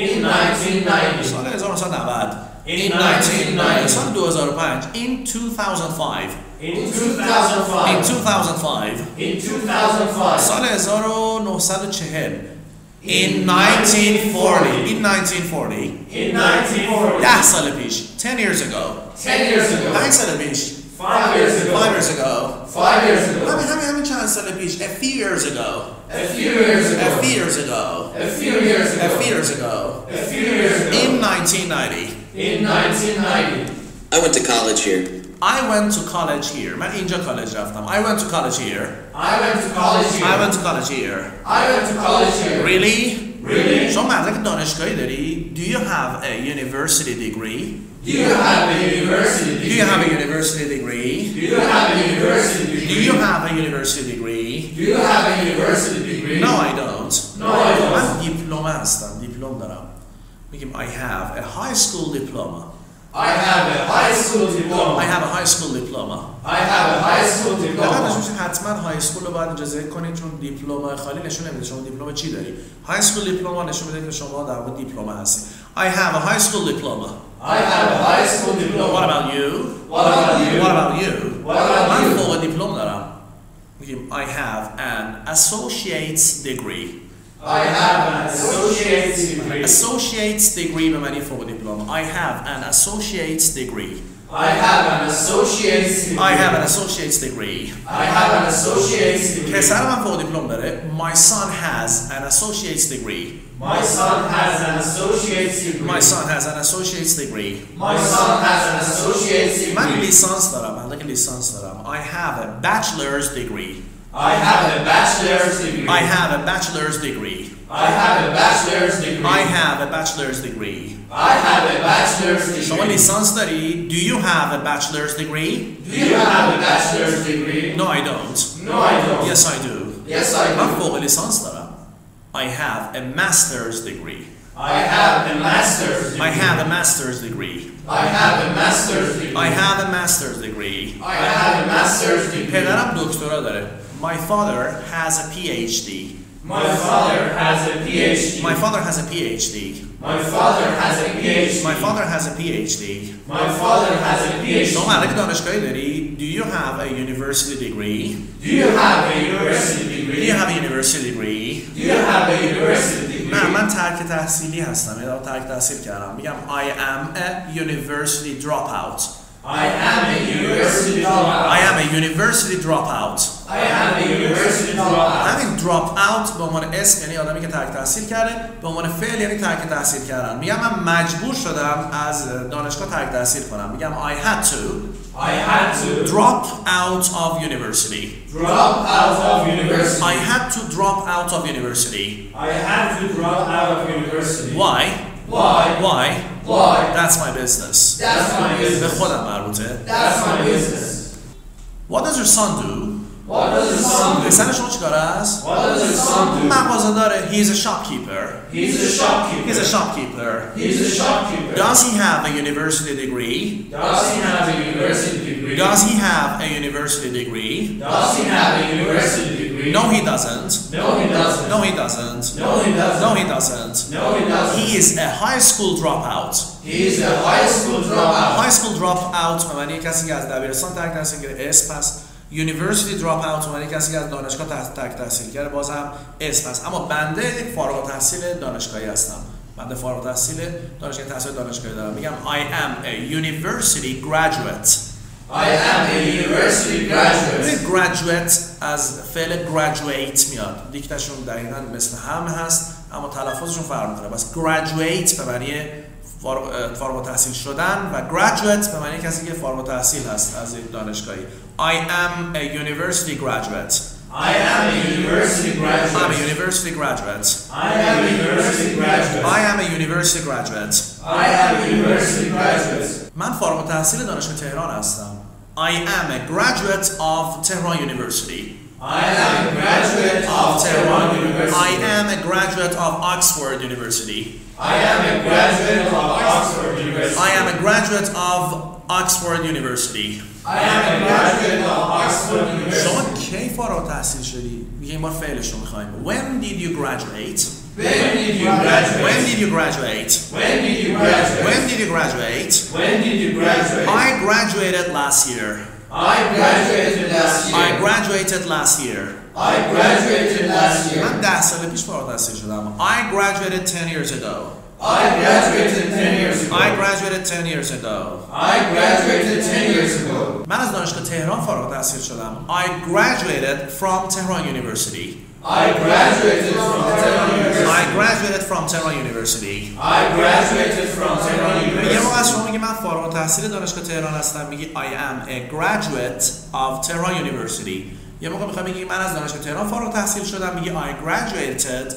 Speaker 2: In 1990.
Speaker 1: سال 1990.
Speaker 2: In 1990.
Speaker 1: سال 2005. In 2005.
Speaker 2: In 2005.
Speaker 1: In 2005.
Speaker 2: In 2005.
Speaker 1: سال 1940. In 1940. In 1940.
Speaker 2: In 1940.
Speaker 1: 10 سال پیش. 10 years ago.
Speaker 2: 10 years ago.
Speaker 1: 5 سال پیش.
Speaker 2: 5 years ago.
Speaker 1: 5 years ago.
Speaker 2: 5 years ago.
Speaker 1: همین چند سال پیش. A few years ago.
Speaker 2: A few years ago.
Speaker 1: A few years ago.
Speaker 2: A few years ago.
Speaker 1: A few years ago.
Speaker 2: A few years ago.
Speaker 1: In 1990.
Speaker 2: In 1990.
Speaker 4: I went to college here.
Speaker 1: I went to college here. من اینجا کالج رفتم. I went to college here.
Speaker 2: I went to college here.
Speaker 1: I went to college here.
Speaker 2: I went to college here.
Speaker 1: Really?
Speaker 2: Really?
Speaker 1: شما مدرک دانشگاهی داری؟ Do you have a university degree?
Speaker 2: Do you have a university
Speaker 1: Do
Speaker 2: degree?
Speaker 1: you have a university degree?
Speaker 2: Do you have a university degree?
Speaker 1: Do you have a university degree?
Speaker 2: Do you have a university degree?
Speaker 1: No, I don't.
Speaker 2: No, I don't.
Speaker 1: من دیپلم هستم. دیپلم دارم. میگیم I have a high school diploma.
Speaker 2: I have a high school diploma.
Speaker 1: I have a high school diploma.
Speaker 2: I have a high school diploma.
Speaker 1: حتما های اسکول رو باید اجازه کنید چون دیپلم خالی نشون نمیده شما دیپلم چی داری. های اسکول دیپلما نشون میده که شما در واقع دیپلم هستید. I have a high school diploma.
Speaker 2: I have a high school diploma.
Speaker 1: What about you?
Speaker 2: What about you?
Speaker 1: What about you?
Speaker 2: What about
Speaker 1: من
Speaker 2: you?
Speaker 1: فوق دیپلم دارم. میگیم I have an associate's degree.
Speaker 2: I have an associate's degree.
Speaker 1: Associate's degree به معنی فوق دیپلم. I have an associate's degree.
Speaker 2: I have an associate's degree.
Speaker 1: I have an associate's degree.
Speaker 2: I have an associate's degree.
Speaker 1: پسر من فوق دیپلم داره. My son has an associate's degree.
Speaker 2: My son has an associate's degree.
Speaker 1: My son has an associate's degree.
Speaker 2: My son has an associate's
Speaker 1: من
Speaker 2: degree.
Speaker 1: لیسانس دارم. من که لیسانس دارم. I have a bachelor's degree.
Speaker 2: I have a bachelor's degree.
Speaker 1: I have a bachelor's degree.
Speaker 2: I have a bachelor's degree.
Speaker 1: I have a bachelor's degree.
Speaker 2: I have a bachelor's degree.
Speaker 1: شما لیسانس داری؟ Do you have a bachelor's degree?
Speaker 2: Do you have a bachelor's degree?
Speaker 1: No, I don't.
Speaker 2: No, I don't.
Speaker 1: Yes, I do.
Speaker 2: Yes, I
Speaker 1: من
Speaker 2: do.
Speaker 1: فوق لیسانس دارم. I have a master's degree.
Speaker 2: I have a master's degree.
Speaker 1: I have a master's degree.
Speaker 2: I have a master's degree.
Speaker 1: I have a master's degree.
Speaker 2: I have a master's degree.
Speaker 1: پدرم دکترا داره. My father has a PhD.
Speaker 2: My father has a PhD.
Speaker 1: My father has a PhD.
Speaker 2: My father has a PhD.
Speaker 1: My father has a PhD.
Speaker 2: My father has a PhD.
Speaker 1: شما مدرک دانشگاهی داری؟ Do you have a university degree?
Speaker 2: Do you have a university
Speaker 1: Do
Speaker 2: degree?
Speaker 1: you have a university degree?
Speaker 2: Do you have a university degree?
Speaker 1: نه من ترک تحصیلی هستم. یه ترک تحصیل کردم. میگم I am a university dropout.
Speaker 2: I am a university dropout.
Speaker 1: I am a university dropout.
Speaker 2: I am a university dropout.
Speaker 1: همین drop out به عنوان اسم یعنی آدمی که ترک تحصیل کرده، به عنوان فعل یعنی ترک تحصیل کردن. میگم من مجبور شدم از دانشگاه ترک تحصیل کنم. میگم I had to drop out of university.
Speaker 2: Drop out of university.
Speaker 1: I had to drop out of university.
Speaker 2: I had to drop out of university.
Speaker 1: Why?
Speaker 2: Why?
Speaker 1: Why?
Speaker 2: Why?
Speaker 1: That's my business.
Speaker 2: That's my
Speaker 1: به
Speaker 2: business.
Speaker 1: خودم مربوطه.
Speaker 2: That's my business.
Speaker 1: What does your son do?
Speaker 2: What does your son do?
Speaker 1: پسر شما چیکار است؟
Speaker 2: What does your son do?
Speaker 1: مغازه داره. He is a shopkeeper.
Speaker 2: He's a shopkeeper.
Speaker 1: He's a shopkeeper.
Speaker 2: He's a shopkeeper.
Speaker 1: Does he have a university degree?
Speaker 2: Does he have a university degree?
Speaker 1: Does he have a university degree?
Speaker 2: Does he have a university degree?
Speaker 1: No, he doesn't.
Speaker 2: No, he doesn't.
Speaker 1: No, he doesn't.
Speaker 2: No, he doesn't.
Speaker 1: No, he doesn't.
Speaker 2: No, he doesn't.
Speaker 1: He is a high school dropout.
Speaker 2: He is a high school dropout.
Speaker 1: High school dropout به معنی کسی که از دبیرستان ترک تحصیل کرده اسم هست. University dropout به معنی کسی که از دانشگاه ترک تحصیل کرده باز هم اسم هست. اما بنده یک فارغ التحصیل دانشگاهی هستم. بنده فارغ التحصیل تحصیل دانشگاهی دارم. میگم I am a university graduate.
Speaker 2: I am a university graduate.
Speaker 1: graduate از فعل graduate میاد. دیکتشون دقیقاً مثل هم هست اما تلفظشون فرق میکنه. بس graduate به معنی فارغ التحصیل شدن و graduate به معنی کسی که فارغ التحصیل هست از یک دانشگاهی. I am a university graduate.
Speaker 2: I am a university graduate.
Speaker 1: I'm a university graduate.
Speaker 2: I am a university graduate.
Speaker 1: I am a university graduate.
Speaker 2: I am a university graduate.
Speaker 1: من فارغ التحصیل دانشگاه تهران هستم. I am a graduate of Tehran University.
Speaker 2: I am a graduate of Tehran University.
Speaker 1: I am a graduate of Oxford University.
Speaker 2: I am a graduate of Oxford University.
Speaker 1: I am a graduate of Oxford University.
Speaker 2: I am a graduate of Oxford University.
Speaker 1: شما کی فارغ التحصیل شدی؟ میگه این بار فعلش رو میخوایم. When did you graduate?
Speaker 2: When did you graduate?
Speaker 1: When did you graduate?
Speaker 2: When did you graduate?
Speaker 1: When did you graduate?
Speaker 2: When did you graduate?
Speaker 1: I graduated last year.
Speaker 2: I graduated last year.
Speaker 1: I graduated last year.
Speaker 2: I graduated last year.
Speaker 1: من 10 سال پیش فارغ التحصیل شدم. I graduated 10 years ago.
Speaker 2: I graduated 10 years ago.
Speaker 1: I graduated 10 years ago.
Speaker 2: I graduated 10 years ago.
Speaker 1: من از دانشگاه تهران فارغ التحصیل شدم. I graduated from Tehran University.
Speaker 2: I graduated from Tehran University.
Speaker 1: I graduated from Tehran University.
Speaker 2: I graduated from Tehran
Speaker 1: یه موقع
Speaker 2: University.
Speaker 1: از شما میگه من فارغ التحصیل دانشگاه تهران هستم میگی I am a graduate of Tehran University. یه موقع میخوای بگی من از دانشگاه تهران فارغ التحصیل شدم میگی I graduated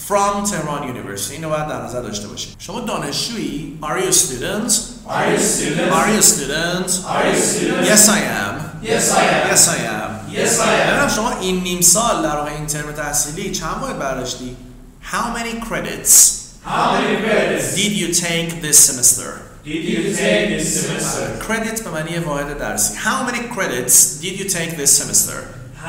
Speaker 1: from Tehran University. اینو باید در نظر داشته باشید. شما دانشجویی؟ Are you a student?
Speaker 2: Are you a student?
Speaker 1: Are you a student?
Speaker 2: Are you a student?
Speaker 1: Yes I am.
Speaker 2: Yes, I am.
Speaker 1: Yes I am.
Speaker 2: Yes, I am.
Speaker 1: ببینم شما این نیم سال در واقع این ترم تحصیلی چند باید برداشتی؟ How many credits
Speaker 2: How many credits
Speaker 1: did you take this semester?
Speaker 2: did you take this semester?
Speaker 1: Credit به معنی واحد درسی. How many credits did you take this semester?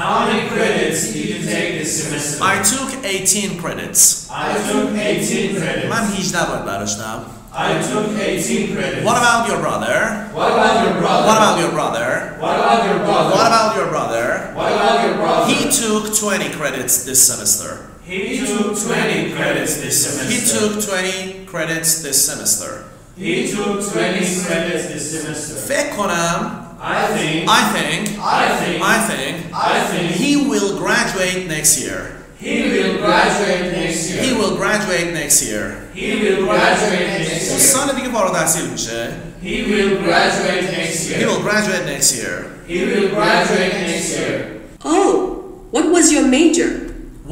Speaker 2: How many credits did you take this semester?
Speaker 1: I took 18 credits.
Speaker 2: I took 18 credits.
Speaker 1: من 18 باید برداشتم.
Speaker 2: I took 18 credits.
Speaker 1: What about your brother?
Speaker 2: What about your brother?
Speaker 1: What about your brother?
Speaker 2: What about your brother?
Speaker 1: What about your brother?
Speaker 2: What about your brother?
Speaker 1: He took 20 credits this semester.
Speaker 2: He took 20 credits this semester.
Speaker 1: He took 20 credits this semester.
Speaker 2: He took 20 credits this semester.
Speaker 1: فکر کنم
Speaker 2: I think
Speaker 1: I think
Speaker 2: I think
Speaker 1: I think
Speaker 2: I think
Speaker 1: he will graduate next year.
Speaker 2: He will graduate next year.
Speaker 1: He will graduate next year.
Speaker 2: He will graduate next year.
Speaker 1: سال دیگه فارغ التحصیل میشه.
Speaker 2: He will graduate next year.
Speaker 1: He will graduate next year.
Speaker 2: He will graduate next year.
Speaker 3: Oh, what was your major?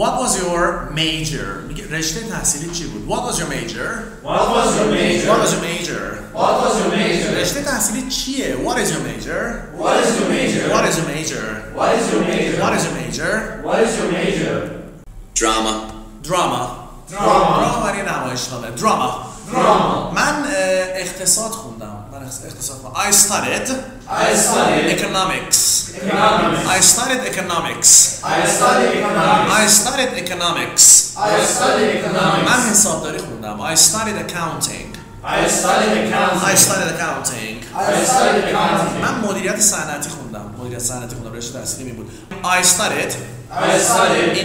Speaker 1: What was your major? میگه رشته تحصیلی چی بود؟ What was your major?
Speaker 2: What was your major?
Speaker 1: What was your major?
Speaker 2: What was your major?
Speaker 1: رشته تحصیلی چیه؟ What is your major?
Speaker 2: What is your major?
Speaker 1: What is your major?
Speaker 2: What is your major?
Speaker 1: What is your major?
Speaker 2: What is your major?
Speaker 4: Drama.
Speaker 1: Drama.
Speaker 2: Drama.
Speaker 1: Drama برای نمایشنامه. Drama.
Speaker 2: Drama.
Speaker 1: من اقتصاد خوندم. I studied economics. I studied economics. من حسابداری خوندم. I studied accounting. من مدیریت صنعتی خوندم. رشته تحصیلی می بود. I studied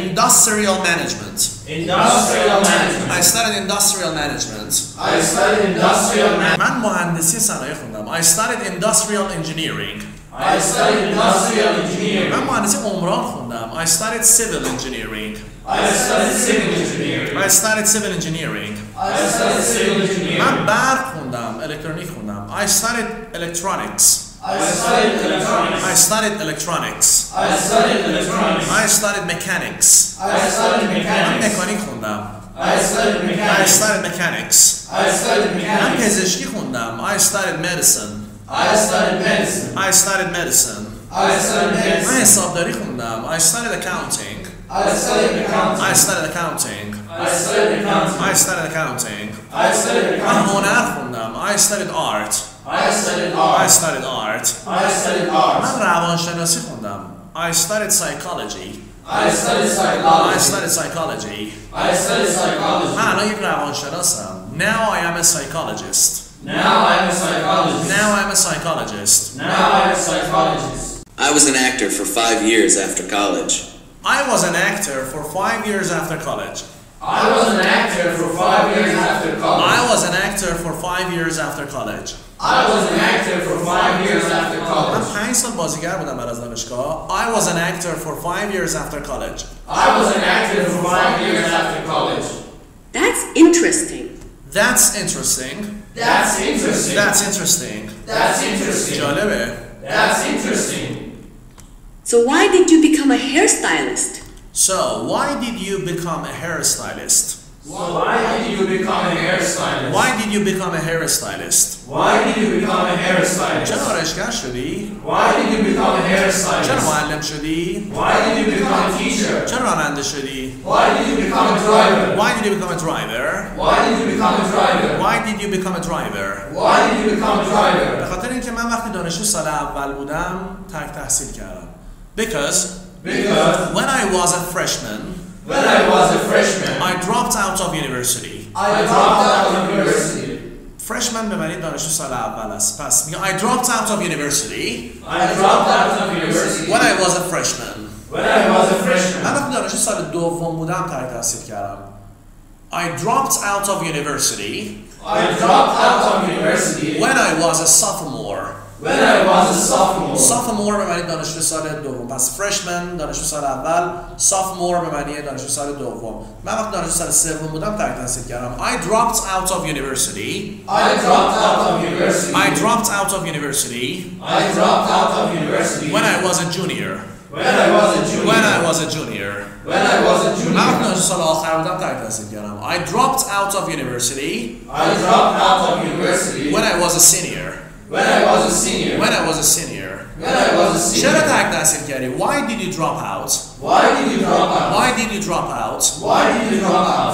Speaker 1: industrial management. I studied industrial management. من مهندسی صنایع خوندم. I studied industrial engineering. من مهندسی عمران خوندم. I studied civil engineering. من برق خوندم. الکترونیک خوندم. I studied electronics. I studied mechanics. من مکانیک خوندم. I studied mechanics. من پزشکی خوندم. I studied medicine. من حسابداری خوندم. I studied accounting. من هنر خوندم. I studied art. من روانشناسی خوندم. I studied psychology. من الان یک روانشناسم. Now I am a psychologist.
Speaker 4: I was an actor for 5 years after college.
Speaker 1: I was an actor for 5 years after college. من 5 سال بازیگر بودم بعد از دانشگاه. I was an actor for 5 years after college.
Speaker 3: That's interesting.
Speaker 1: جالبه.
Speaker 3: So why did you become a hairstylist?
Speaker 1: So, why did you become a hairstylist? چرا آرایشگر شدی؟ چرا معلم شدی؟ چرا راننده شدی؟ Why did you become a driver? به خاطر اینکه من وقتی دانشجو سال اول بودم ترک تحصیل کردم. Because when I was a freshman, I dropped out of university. Freshman به معنی دانشجو سال اول است. پس میگم I dropped out of university when I was a freshman. من وقتی دانشجو سال دوم بودم ترک تحصیل کردم. I dropped out of university when I was a sophomore. sophomore به معنی دانشجو سال دوم. پس freshman دانشجو سال اول، sophomore به معنی دانشجو سال دوم. من وقتی دانشجو سال سوم بودم ترک تحصیل کردم. I dropped out of university when I was a junior. من وقتی دانشجو سال آخر بودم ترک تحصیل کردم. I dropped out of university when I was a senior. چرا ترک تحصیل کردی؟ Why did you drop out?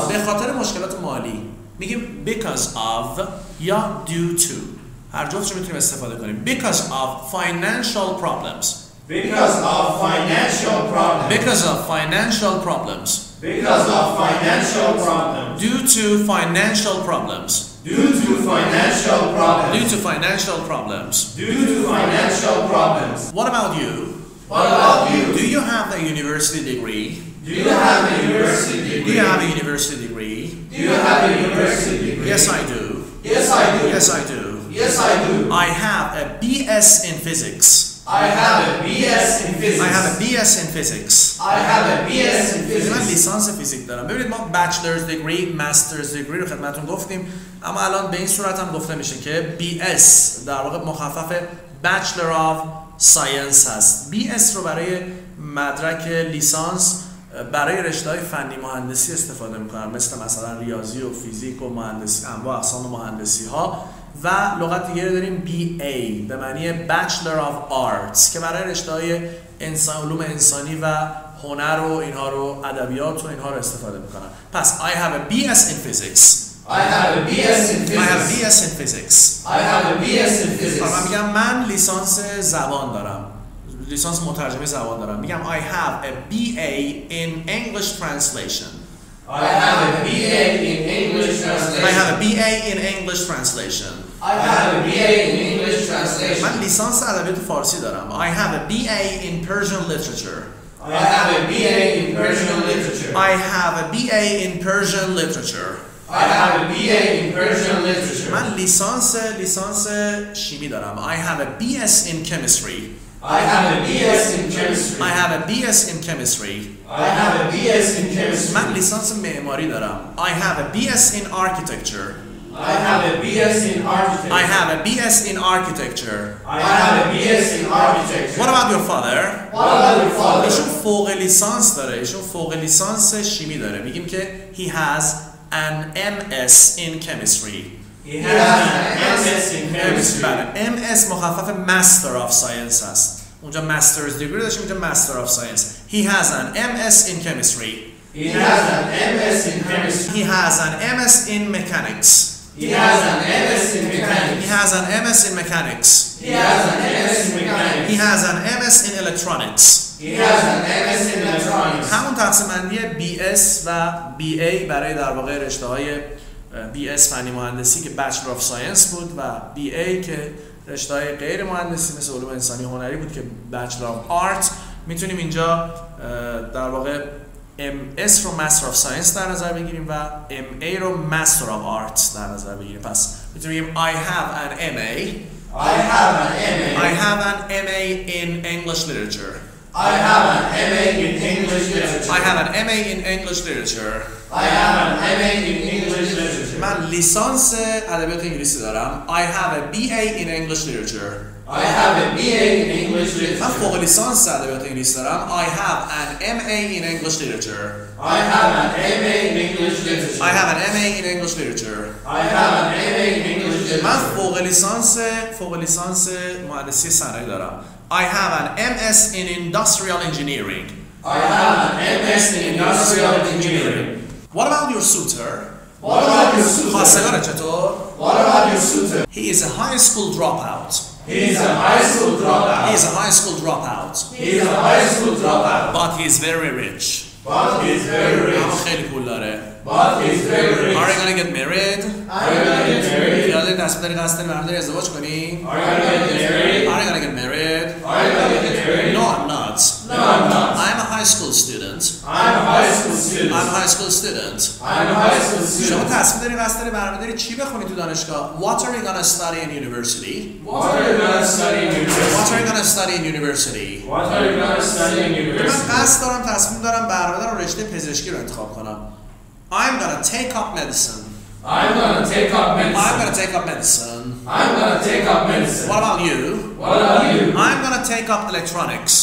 Speaker 1: به خاطر مشکلات مالی. میگیم because of یا due to. هر جفتش رو میتونیم استفاده کنیم. Because of financial problems. Due to financial problems. What about you? Do you have a university degree? Yes, I do. I have a BS in physics.
Speaker 2: I have a BS in physics.
Speaker 1: I have a BS in physics.
Speaker 2: I have a BS in physics.
Speaker 1: من لیسانس فیزیک دارم. ببینید ما bachelor's degree, master's degree رو خدمتتون گفتیم، اما الان به این صورت هم گفته میشه که BS در واقع مخفف Bachelor of Science هست. BS رو برای مدرک لیسانس برای رشته‌های فنی مهندسی استفاده میکنن، مثلا ریاضی و فیزیک و مهندسی، انواع اقسام مهندسی ها. و لغت دیگه داریم BA به معنی Bachelor of Arts که برای رشته‌های علوم انسانی و هنر و اینها رو، ادبیات و اینها رو استفاده میکنن. پس I have a BS in physics.
Speaker 2: I have a BS in physics.
Speaker 1: I have a BS in physics.
Speaker 2: I have a BS in physics.
Speaker 1: من میگم من لیسانس زبان دارم، لیسانس مترجمه زبان دارم. میگم I have a BA in English translation.
Speaker 2: I have a BA in English translation.
Speaker 1: I have a BA in English translation.
Speaker 2: I have a BA in English translation.
Speaker 1: من لیسانس ادبیات فارسی دارم. I have a BA in Persian literature.
Speaker 2: I have a BA in Persian literature.
Speaker 1: I have a BA in Persian literature.
Speaker 2: I have a BA in Persian literature.
Speaker 1: من لیسانس شیمی دارم. I have a BS in chemistry.
Speaker 2: I have a BS in chemistry.
Speaker 1: I have a BS in chemistry.
Speaker 2: I have a BS in chemistry.
Speaker 1: من لیسانس معماری دارم. I have a BS in architecture.
Speaker 2: I have a BS in architecture.
Speaker 1: I have a BS in architecture.
Speaker 2: I have a BS in architecture.
Speaker 1: What about your father?
Speaker 2: What about your father?
Speaker 1: ایشون فوق لیسانس داره. ایشون فوق لیسانس شیمی داره. میگیم که he has an MS in chemistry.
Speaker 2: He has an MS in chemistry.
Speaker 1: بله. MS مخفف Master of Science هست. اونجا Master's degree داشتیم، اینجا Master of Science. He has an MS in chemistry.
Speaker 2: He has an MS in chemistry.
Speaker 1: He has an MS in mechanics.
Speaker 2: He has an MS in mechanics.
Speaker 1: He has an MS in mechanics.
Speaker 2: He has an MS in mechanics.
Speaker 1: He has an MS in electronics.
Speaker 2: He has an MS in electronics.
Speaker 1: همون تقسیم بندی BS و BA برای در واقع رشته‌های BS فنی مهندسی که Bachelor of Science بود و BA که رشته‌های غیر مهندسی مثل علوم انسانی و هنری بود که Bachelor of Art. میتونیم اینجا در واقع MS رو Master of Science در نظر بگیریم و MA رو Master of Arts در نظر بگیریم. پس میتونیم بگیم I have an MA.
Speaker 2: I have an MA.
Speaker 1: I have an MA in English literature.
Speaker 2: I have an MA in English literature.
Speaker 1: I have an MA in English literature.
Speaker 2: I have an MA in English literature.
Speaker 1: من لیسانس ادبیات انگلیسی دارم. I have a BA in English literature.
Speaker 2: I have a BA in English
Speaker 1: من
Speaker 2: literature.
Speaker 1: فوق لیسانس ادبیات انگلیسی دارم. I have an MA in English literature.
Speaker 2: I have an MA in English literature.
Speaker 1: I have an MA in English literature.
Speaker 2: I have an MA in English literature.
Speaker 1: من فوق لیسانس مهندسی صنایع دارم. I have an MS in industrial engineering.
Speaker 2: I have an MS in industrial engineering.
Speaker 1: What about your suitor?
Speaker 2: What about your suitor?
Speaker 1: خواستگار چطور؟
Speaker 2: What about your suitor?
Speaker 1: He is a high school dropout.
Speaker 2: He is a high school dropout.
Speaker 1: He is a high school dropout.
Speaker 2: He is a high school dropout.
Speaker 1: But he is very rich.
Speaker 2: But he is very
Speaker 1: اما
Speaker 2: rich.
Speaker 1: خیلی پول داره.
Speaker 2: But he is very rich.
Speaker 1: Are you gonna get married?
Speaker 2: Are you gonna get married?
Speaker 1: یادت دست داری قصد داری برام ازدواج کنی؟
Speaker 2: Are you gonna get married?
Speaker 1: Are you gonna get married?
Speaker 2: Are you gonna get married?
Speaker 1: No, I'm not.
Speaker 2: No, I'm not.
Speaker 1: I'm a high school student.
Speaker 2: I'm a high school student.
Speaker 1: I'm a high school student.
Speaker 2: I'm a high school
Speaker 1: شما
Speaker 2: student.
Speaker 1: تصمیم داری قصد داری برنامه داری چی بخونی تو دانشگاه؟ What are you gonna study in university?
Speaker 2: What are you gonna study in
Speaker 1: What are you
Speaker 2: university?
Speaker 1: gonna study in university?
Speaker 2: What are you gonna study in
Speaker 1: من
Speaker 2: university?
Speaker 1: قصد دارم تصمیم دارم برنامه رو رشته پزشکی رو انتخاب کنم. I'm gonna take up medicine.
Speaker 2: I'm gonna take up
Speaker 1: I'm
Speaker 2: medicine.
Speaker 1: gonna take up medicine.
Speaker 2: I'm gonna take up medicine.
Speaker 1: What about you?
Speaker 2: What about you?
Speaker 1: I'm gonna take up electronics.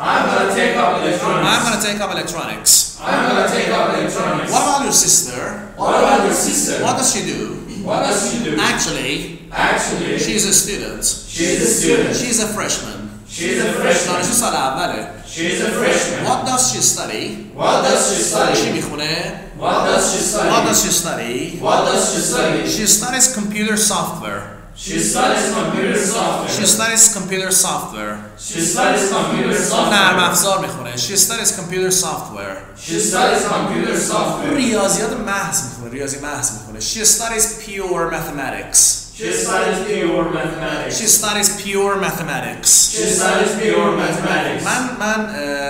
Speaker 2: I'm gonna take up
Speaker 1: I'm
Speaker 2: electronics.
Speaker 1: gonna take up electronics.
Speaker 2: I'm gonna take up electronics.
Speaker 1: What about your sister?
Speaker 2: What about your sister?
Speaker 1: What does she do?
Speaker 2: What does she do?
Speaker 1: Actually,
Speaker 2: Actually,
Speaker 1: she's a student.
Speaker 2: she's a student.
Speaker 1: She's a freshman.
Speaker 2: She's a freshman.
Speaker 1: دانشجو سال اوله.
Speaker 2: She's a freshman.
Speaker 1: What does she study?
Speaker 2: What does she
Speaker 1: چی
Speaker 2: study?
Speaker 1: میخونه؟
Speaker 2: What does she study?
Speaker 1: What does she study?
Speaker 2: What does she study?
Speaker 1: She studies computer software.
Speaker 2: She studies computer software.
Speaker 1: She studies computer software.
Speaker 2: She studies computer
Speaker 1: نرم
Speaker 2: software.
Speaker 1: افزار میخونه. She studies computer software.
Speaker 2: She studies computer software.
Speaker 1: ریاضیات محض میخونه. ریاضی محض میخونه. She studies pure mathematics.
Speaker 2: She studies pure mathematics.
Speaker 1: She studies pure mathematics.
Speaker 2: She studies pure mathematics.
Speaker 1: من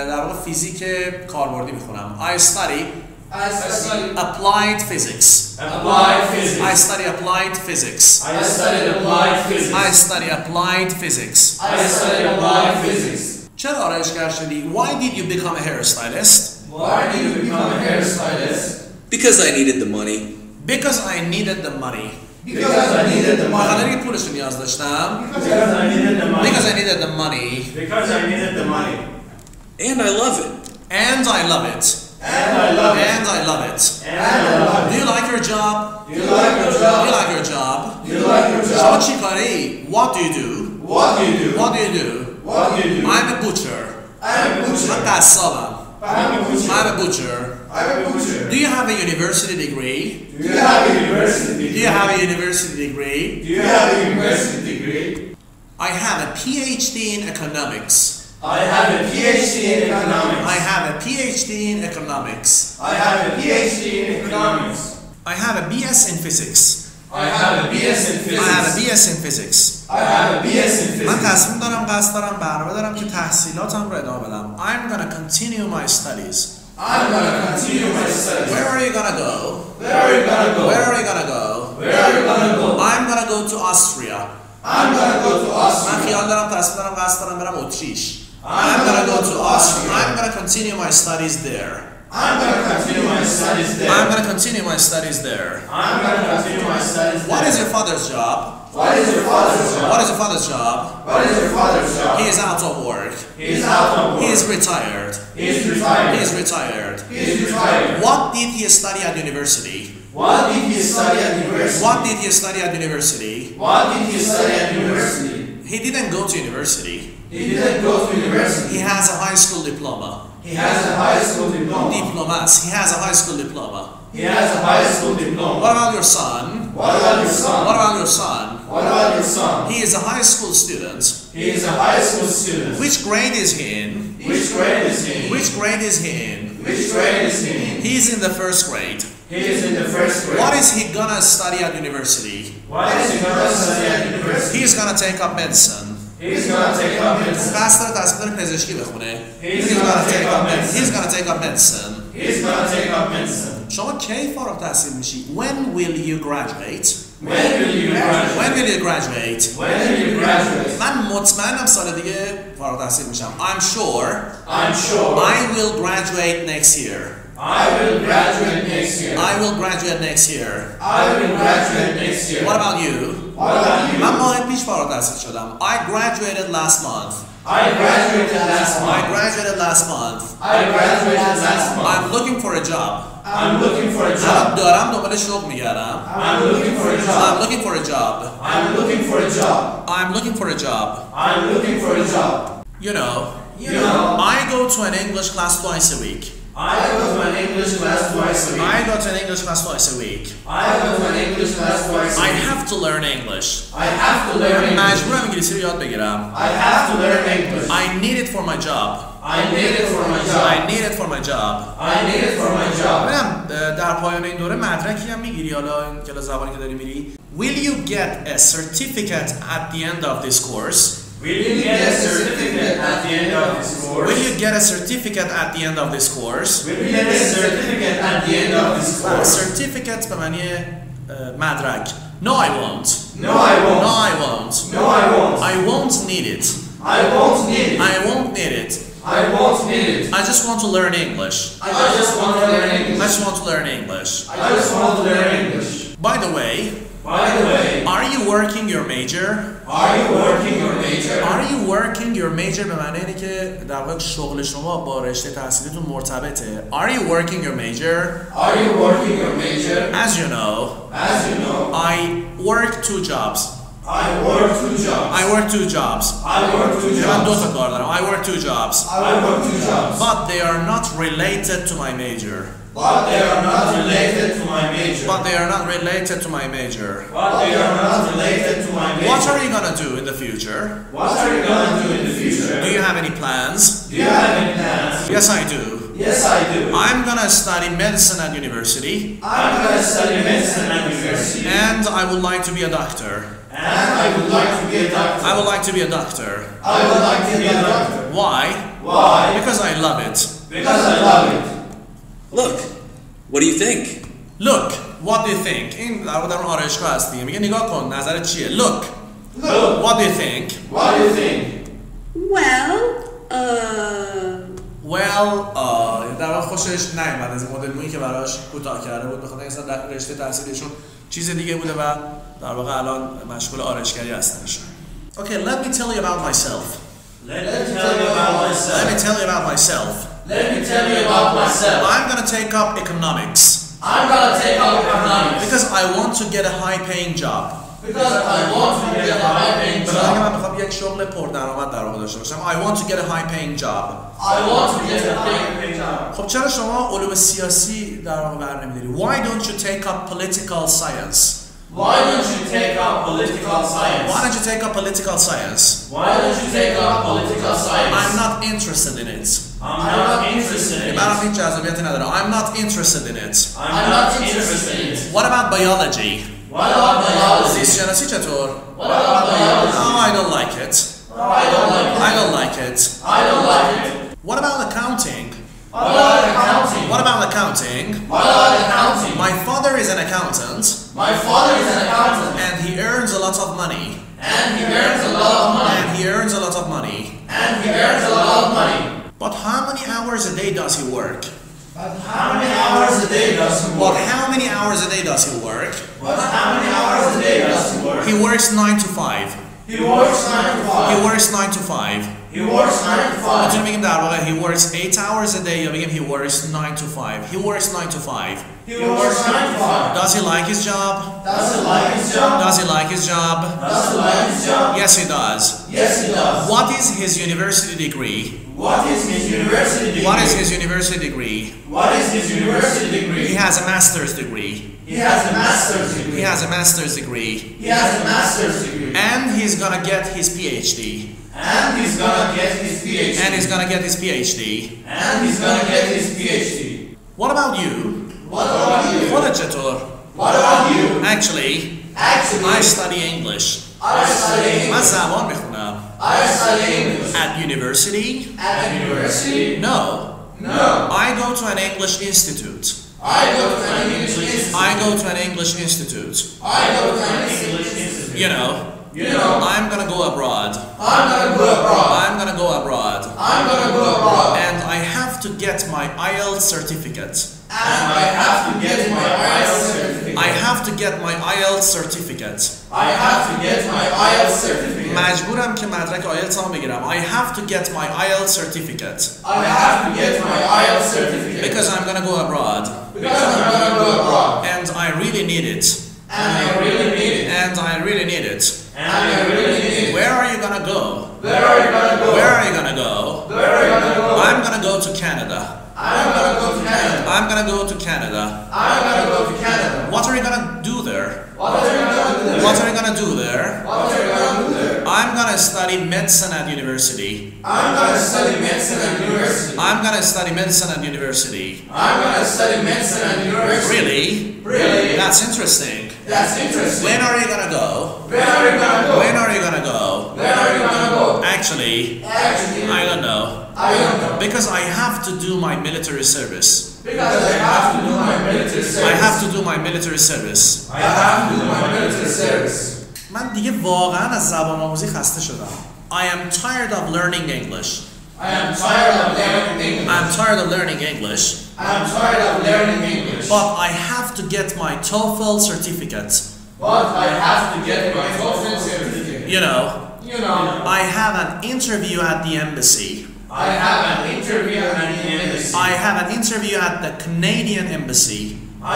Speaker 1: در واقع فیزیک کاربردی میخونم. I study
Speaker 2: I study
Speaker 1: applied physics.
Speaker 2: applied physics.
Speaker 1: I study applied physics.
Speaker 2: I studied applied physics.
Speaker 1: I study applied physics.
Speaker 2: I studied applied physics.
Speaker 1: چرا آرایشگر شدی؟ Why did you become a hairstylist?
Speaker 2: Why did you become a hairstylist?
Speaker 4: Because I needed the money.
Speaker 1: Because I needed the money.
Speaker 2: Because I needed the
Speaker 1: بخاطر
Speaker 2: money.
Speaker 1: اینکه پولش رو نیاز داشتم.
Speaker 2: Because I needed the money.
Speaker 1: Because I needed the money.
Speaker 2: Because I needed the money.
Speaker 4: And I love it.
Speaker 1: And I love it.
Speaker 2: And I love it.
Speaker 1: And I love it.
Speaker 2: And I love
Speaker 1: Do
Speaker 2: it.
Speaker 1: you like your job?
Speaker 2: You like your
Speaker 1: Do
Speaker 2: job?
Speaker 1: you like your job?
Speaker 2: You like your
Speaker 1: شما
Speaker 2: job?
Speaker 1: چی کاری؟ What do you do?
Speaker 2: What do you do?
Speaker 1: What do you do?
Speaker 2: What do you do?
Speaker 1: I'm a butcher.
Speaker 2: I'm a
Speaker 1: من
Speaker 2: butcher.
Speaker 1: قصابم.
Speaker 2: I'm a butcher.
Speaker 1: I'm a butcher.
Speaker 2: I'm a butcher.
Speaker 1: Do you have a university degree?
Speaker 2: Do you have a university
Speaker 1: Do
Speaker 2: degree?
Speaker 1: you have a university degree?
Speaker 2: Do you have a university degree?
Speaker 1: I have a PhD in economics.
Speaker 2: I have a PhD in economics.
Speaker 1: I have a PhD in economics.
Speaker 2: I have a PhD in economics.
Speaker 1: I have a BS in physics.
Speaker 2: I have a BS in
Speaker 1: I have a
Speaker 2: physics.
Speaker 1: BS in physics.
Speaker 2: I have a BS in
Speaker 1: من
Speaker 2: physics.
Speaker 1: تصمیم دارم قصد دارم برنامه دارم که تحصیلاتم رو ادامه بدم. I'm gonna continue my studies.
Speaker 2: I'm gonna continue my studies.
Speaker 1: Where are you gonna go?
Speaker 2: Where are you gonna go?
Speaker 1: Where are you gonna go?
Speaker 2: Where are you gonna go?
Speaker 1: I'm gonna go to Austria.
Speaker 2: I'm gonna go to
Speaker 1: من
Speaker 2: Austria.
Speaker 1: خیال دارم تصمیم دارم قصد دارم برم اتریش. I'm gonna go to Austria. I'm gonna continue my studies there.
Speaker 2: I'm gonna continue my studies there.
Speaker 1: I'm gonna continue my studies there.
Speaker 2: I'm gonna continue my studies there.
Speaker 1: What is your father's job?
Speaker 2: What is your father's job?
Speaker 1: What is your father's job?
Speaker 2: What is your father's job?
Speaker 1: He is out of work.
Speaker 2: He is out of work.
Speaker 1: He is retired.
Speaker 2: He is retired.
Speaker 1: He is retired.
Speaker 2: He is retired.
Speaker 1: What did he study at university?
Speaker 2: What did he study at university?
Speaker 1: What did he study at university?
Speaker 2: What did he study at university?
Speaker 1: He didn't go to university.
Speaker 2: He didn't go to university.
Speaker 1: He has a high school diploma.
Speaker 2: He has a high school diploma.
Speaker 1: Diplomas. He has a high school diploma.
Speaker 2: He has a high school diploma.
Speaker 1: What about your son?
Speaker 2: What about your son?
Speaker 1: What about your son?
Speaker 2: What about your son?
Speaker 1: He is a high school student.
Speaker 2: He is a high school student.
Speaker 1: Which grade is he in?
Speaker 2: Which grade is he in?
Speaker 1: Which grade is he in?
Speaker 2: Which grade is he in?
Speaker 1: He is in the first grade.
Speaker 2: He is in the first grade.
Speaker 1: What is he gonna study at university?
Speaker 2: What is he gonna study at university?
Speaker 1: He is gonna take up medicine.
Speaker 2: He's gonna take up medicine.
Speaker 1: قصد داره تصمیم داره پزشکی بخونه.
Speaker 2: He's gonna take up medicine.
Speaker 1: He's gonna take up medicine.
Speaker 2: He's gonna take up medicine.
Speaker 1: شما کی فارغ التحصیل میشی؟ When will you graduate?
Speaker 2: When will you graduate?
Speaker 1: When will you graduate?
Speaker 2: When will you graduate?
Speaker 1: من مطمئنم سال دیگه فارغ التحصیل میشم. I'm sure
Speaker 2: I'm sure
Speaker 1: I will graduate next year.
Speaker 2: I will graduate next year.
Speaker 1: I will graduate next year.
Speaker 2: I will graduate next year.
Speaker 1: What about you?
Speaker 2: What about you?
Speaker 1: من ماه پیش فارغ التحصیل شدم. I graduated last month.
Speaker 2: I graduated last
Speaker 1: I
Speaker 2: month.
Speaker 1: graduated last month.
Speaker 2: I graduated last month.
Speaker 1: I'm looking for a job.
Speaker 2: I'm looking for a
Speaker 1: الان
Speaker 2: job.
Speaker 1: دارم دنبال شغل میگردم.
Speaker 2: I'm looking for a
Speaker 1: I'm
Speaker 2: job.
Speaker 1: looking for a job.
Speaker 2: I'm looking for a job.
Speaker 1: I'm looking for a job.
Speaker 2: I'm looking for a job.
Speaker 1: You know,
Speaker 2: You know,
Speaker 1: I go to an English class twice a week.
Speaker 2: I go to an English class twice a week.
Speaker 1: I go to an English class twice a week.
Speaker 2: I go to an English class twice a
Speaker 1: I
Speaker 2: week.
Speaker 1: have to learn English.
Speaker 2: I have to learn English.
Speaker 1: مجبورم انگلیسی رو یاد بگیرم.
Speaker 2: I have to learn English.
Speaker 1: I need it for my job.
Speaker 2: I need it for my job.
Speaker 1: I need it for my job.
Speaker 2: I need it for my job.
Speaker 1: ببینم در پایان این دوره مدرکی هم میگیری حالا این کلاس زبانی که داری میری. Will you get a certificate at the end of this course?
Speaker 2: Will you get a certificate at the end of this course?
Speaker 1: Will you get a certificate at the end of this course?
Speaker 2: Will you get a certificate at the end of this course?
Speaker 1: Certificate به معنی مدرک. No, I won't.
Speaker 2: No, I won't.
Speaker 1: No, I won't.
Speaker 2: No, I won't.
Speaker 1: I won't need it.
Speaker 2: I won't need it.
Speaker 1: I won't need it.
Speaker 2: I won't need it.
Speaker 1: I just want to learn English.
Speaker 2: I just want to learn
Speaker 1: I
Speaker 2: English.
Speaker 1: just want to learn English.
Speaker 2: I just want to learn English.
Speaker 1: By the way,
Speaker 2: By the way,
Speaker 1: are you working your major?
Speaker 2: are you working your major?
Speaker 1: Are you working your major به معنی اینه که در واقع شغل شما با رشته تحصیلیتون مرتبطه. Are you working your major?
Speaker 2: Are you working your major?
Speaker 1: As you know,
Speaker 2: As you know,
Speaker 1: I work 2 jobs.
Speaker 2: I work 2 jobs.
Speaker 1: I work 2 jobs.
Speaker 2: I work 2
Speaker 1: من 2
Speaker 2: jobs.
Speaker 1: تا کار دارم. I work 2 jobs.
Speaker 2: I work 2 jobs.
Speaker 1: But they are not related to my major.
Speaker 2: But they are not related to my major.
Speaker 1: But they are not related to my major.
Speaker 2: But they are not related to my major.
Speaker 1: What are you gonna do in the future?
Speaker 2: What are you gonna do in the future?
Speaker 1: Do you have any plans?
Speaker 2: Do you have any plans?
Speaker 1: Yes, I do.
Speaker 2: Yes, I do.
Speaker 1: I'm gonna study medicine at university,
Speaker 2: I'm gonna study medicine at university.
Speaker 1: and I would like to be a doctor.
Speaker 2: And I would like to be a doctor.
Speaker 1: I would like to be a doctor.
Speaker 2: I would like to be a doctor.
Speaker 1: Why?
Speaker 2: Why?
Speaker 1: Because I love it.
Speaker 2: Because I love it.
Speaker 4: Look, What do you think?
Speaker 1: Look, what do you think? این در اون آرایشگاه هست دیگه. میگه نگاه کن، نظرت چیه؟ Look, what do you think?
Speaker 2: What do you think?
Speaker 1: در واقع خوشش نیامد از مدل مویی که براش کوتاه کرده بود، بخاطر اینکه در رشته تحصیلیشون چیز دیگه بوده و در واقع الان مشغول آرایشگری هستنش. Okay, let me tell you about myself.
Speaker 2: Let me tell you about myself.
Speaker 1: Let me tell you about myself.
Speaker 2: Let me tell you about myself.
Speaker 1: I'm going to take up economics.
Speaker 2: I'm gonna take up economics.
Speaker 1: Because I want to get a high-paying job.
Speaker 2: Because I want to get a high-paying job.
Speaker 1: من میخوام یک شغل پردرآمد در واقع داشته باشم. I want to get a high-paying job.
Speaker 2: I want to get a high-paying job.
Speaker 1: خب چرا شما علوم سیاسی در واقع برنمی‌داری؟ Why don't you take up political science?
Speaker 2: Why don't you take up political science?
Speaker 1: Why don't you take up political science?
Speaker 2: Why don't you take up political science?
Speaker 1: I'm not interested in it.
Speaker 2: I'm not interested in it.
Speaker 1: برام هیچ جذابیتی نداره. I'm not interested in it.
Speaker 2: I'm not interested in it.
Speaker 1: What about biology?
Speaker 2: What about biology?
Speaker 1: زیست شناسی چطور؟
Speaker 2: What about biology?
Speaker 1: Oh, I don't like it.
Speaker 2: No, I don't like it.
Speaker 1: I don't like it.
Speaker 2: I don't like it.
Speaker 1: What about accounting?
Speaker 2: What about accounting?
Speaker 1: What about accounting?
Speaker 2: What about accounting?
Speaker 1: My father is an accountant.
Speaker 2: My father is an accountant.
Speaker 1: And he earns a lot of money.
Speaker 2: And he earns a lot of money.
Speaker 1: And he earns a lot of money.
Speaker 2: And he earns a lot of money.
Speaker 1: But how many hours a day does he work?
Speaker 2: But how many hours a day does he work?
Speaker 1: But how many hours a day does he work?
Speaker 2: But how many hours a day does he work?
Speaker 1: He works 9 to 5.
Speaker 2: He works 9 to 5.
Speaker 1: He works 9 to 5.
Speaker 2: He works 9 to 5.
Speaker 1: میتونیم بگیم در واقع he works 8 hours a day یا بگیم he works 9 to 5. He works 9 to 5.
Speaker 2: He works 9 to 5.
Speaker 1: Does he like his job?
Speaker 2: Does he like his job?
Speaker 1: Does he like his job?
Speaker 2: Does he like his job?
Speaker 1: Yes, he does.
Speaker 2: Yes, he does.
Speaker 1: What is his university degree?
Speaker 2: What is his university degree?
Speaker 1: What is his university degree?
Speaker 2: What is his university degree?
Speaker 1: He has a master's degree.
Speaker 2: He has a master's degree.
Speaker 1: He has a master's degree.
Speaker 2: He has a master's degree.
Speaker 1: And he's gonna get his PhD.
Speaker 2: And he's gonna get his PhD.
Speaker 1: And he's gonna get his PhD.
Speaker 2: And he's gonna get his PhD.
Speaker 1: What about you?
Speaker 2: What about you?
Speaker 1: خودت چطور؟
Speaker 2: What about you?
Speaker 1: Actually, I study English.
Speaker 2: I study
Speaker 1: من
Speaker 2: English.
Speaker 1: زبان میخونم.
Speaker 2: I study English.
Speaker 1: At university?
Speaker 2: At university?
Speaker 1: No.
Speaker 2: No.
Speaker 1: I go to an English institute.
Speaker 2: I go to an English institute.
Speaker 1: I go to an English institute.
Speaker 2: I go to an English institute.
Speaker 1: You know, I'm gonna go abroad.
Speaker 2: I'm gonna go abroad.
Speaker 1: I'm gonna go abroad.
Speaker 2: I'm gonna go abroad.
Speaker 1: And I have to get my IELTS certificate.
Speaker 2: And I have to get my IELTS certificate.
Speaker 1: I have to get my IELTS certificate.
Speaker 2: I have to get my IELTS certificate.
Speaker 1: مجبورم که مدرک آیلتس هم بگیرم. I have to get my IELTS certificate.
Speaker 2: I have to get my IELTS certificate.
Speaker 1: Because I'm gonna go abroad.
Speaker 2: Because I'm gonna go abroad.
Speaker 1: And I really need it.
Speaker 2: And I really need it.
Speaker 1: And I really need it.
Speaker 2: And I really need it.
Speaker 1: Where are you gonna go?
Speaker 2: Where are you gonna go?
Speaker 1: Where are you gonna go?
Speaker 2: Where are you gonna go?
Speaker 1: I'm gonna go to Canada.
Speaker 2: I'm gonna go to Canada.
Speaker 1: I'm gonna go to Canada.
Speaker 2: I'm gonna go to Canada.
Speaker 1: What are you gonna do there?
Speaker 2: What are you gonna do there?
Speaker 1: What are you gonna do there?
Speaker 2: What are you gonna do there?
Speaker 1: I'm gonna study medicine at university.
Speaker 2: I'm gonna study medicine at university.
Speaker 1: I'm gonna study medicine at university.
Speaker 2: I'm gonna study medicine at university.
Speaker 1: Really?
Speaker 2: Really?
Speaker 1: That's interesting.
Speaker 2: That's interesting.
Speaker 1: When are you gonna go?
Speaker 2: Where are you gonna go?
Speaker 1: When are you gonna go?
Speaker 2: Where are you gonna go?
Speaker 1: Actually,
Speaker 2: Actually,
Speaker 1: I don't know.
Speaker 2: I don't know.
Speaker 1: Because I have to do my military service.
Speaker 2: Because I have to do my military service.
Speaker 1: I have to do my military service.
Speaker 2: I have to do my military service.
Speaker 1: من دیگه واقعا از زبان آموزی خسته شدم. I am tired of learning English.
Speaker 2: I am tired of learning English.
Speaker 1: I'm tired of learning English.
Speaker 2: I'm tired of learning English.
Speaker 1: But I have to get my TOEFL certificate.
Speaker 2: But I have to get my TOEFL certificate.
Speaker 1: You know,
Speaker 2: I
Speaker 1: have an interview at the embassy.
Speaker 2: I have an interview at the embassy.
Speaker 1: I have an interview at the Canadian embassy.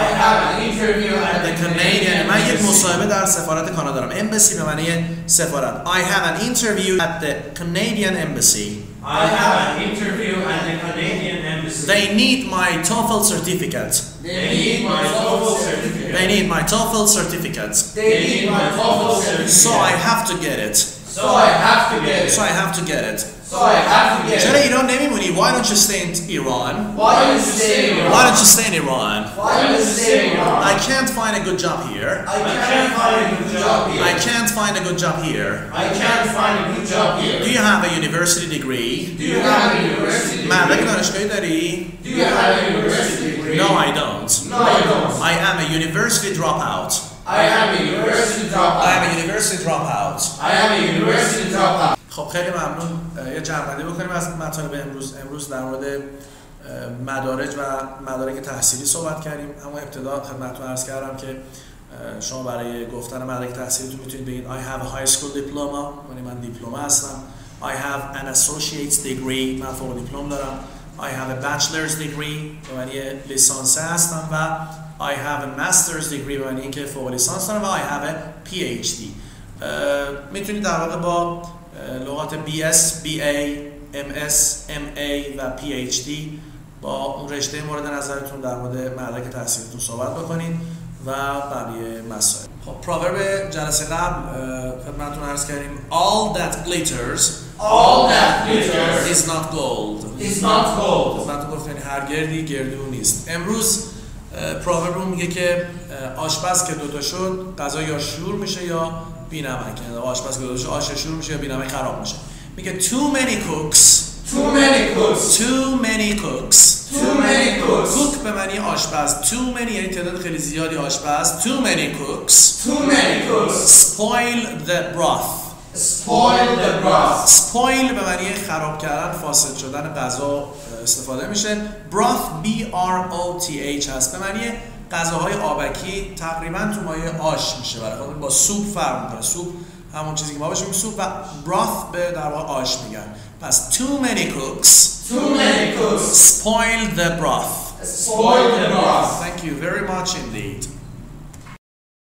Speaker 2: I have an interview at the Canadian
Speaker 1: من یک
Speaker 2: embassy.
Speaker 1: مصاحبه در سفارت کانادا دارم. embassy به معنی سفارت. I have an interview at the Canadian embassy.
Speaker 2: I have an interview at the Canadian embassy.
Speaker 1: They need my TOEFL certificate.
Speaker 2: They need my TOEFL certificate.
Speaker 1: They need my TOEFL certificate.
Speaker 2: They need my TOEFL certificate.
Speaker 1: So I have to get it.
Speaker 2: So I have to get it.
Speaker 1: So I have to get it.
Speaker 2: So I have to get
Speaker 1: چرا
Speaker 2: it.
Speaker 1: ایران نمیمونی؟ Why don't you stay in Iran?
Speaker 2: Why don't you stay in Iran?
Speaker 1: Why don't you stay in Iran?
Speaker 2: Why don't you stay in Iran?
Speaker 1: I can't find a good job here.
Speaker 2: I can't find a good job here.
Speaker 1: I can't find a good job here.
Speaker 2: I can't find a good job here.
Speaker 1: Do you have a university degree?
Speaker 2: Do you have a university degree?
Speaker 1: مدرک دانشگاهی داری؟
Speaker 2: Do you have a university degree?
Speaker 1: No, I don't.
Speaker 2: No, I don't.
Speaker 1: I am a university dropout.
Speaker 2: I am a university dropout.
Speaker 1: I am a university dropout.
Speaker 2: I am a university dropout.
Speaker 1: خب خیلی ممنون. یه جمع‌بندی بکنیم از مطالب امروز در مورد مدارج و مدارک تحصیلی صحبت کردیم. اما ابتدا خدمتتون عرض کردم که شما برای گفتن مدرک تحصیلیتون میتونید بگید I have a high school diploma، یعنی من دیپلم هستم. I have an associate's degree، من فوق دیپلم دارم. I have a bachelor's degree، یعنی لیسانس هستم و I have a master's degree، یعنی اینکه فوق لیسانس دارم و I have a PhD. میتونید در واقع با لغات BS، BA، MS، MA و PhD با اون رشته مورد نظرتون در مورد مدرک تحصیلیتون صحبت بکنید و بقیه مسائل. خب پروورب جلسه قبل خدمتتون عرض کردیم all that glitters is not gold.
Speaker 2: Is not gold.
Speaker 1: خدمتتون گفتم یعنی هر گردی گردو نیست. امروز پروورب میگه که آشپز که دوتا شد غذا یا شور میشه یا بی‌نمک. یعنی آشپز که دوتا شد آش شور میشه یا بی‌نمک خراب میشه. میگه too many cooks cook به معنی آشپز. too many یعنی تعداد خیلی زیادی آشپز. too many cooks spoil the broth. spoil به معنی خراب کردن، فاسد شدن غذا استفاده میشه. broth B-R-O-T-H هست به معنی غذاهای آبکی، تقریبا تو مایه آش میشه. برای خودمون با سوپ فرق میکنه. سوپ همون چیزی که ما بهش میگیم سوپ و broth به در واقع آش میگن. پس too many cooks spoil the broth.
Speaker 2: Spoil the broth.
Speaker 1: Thank you very much indeed.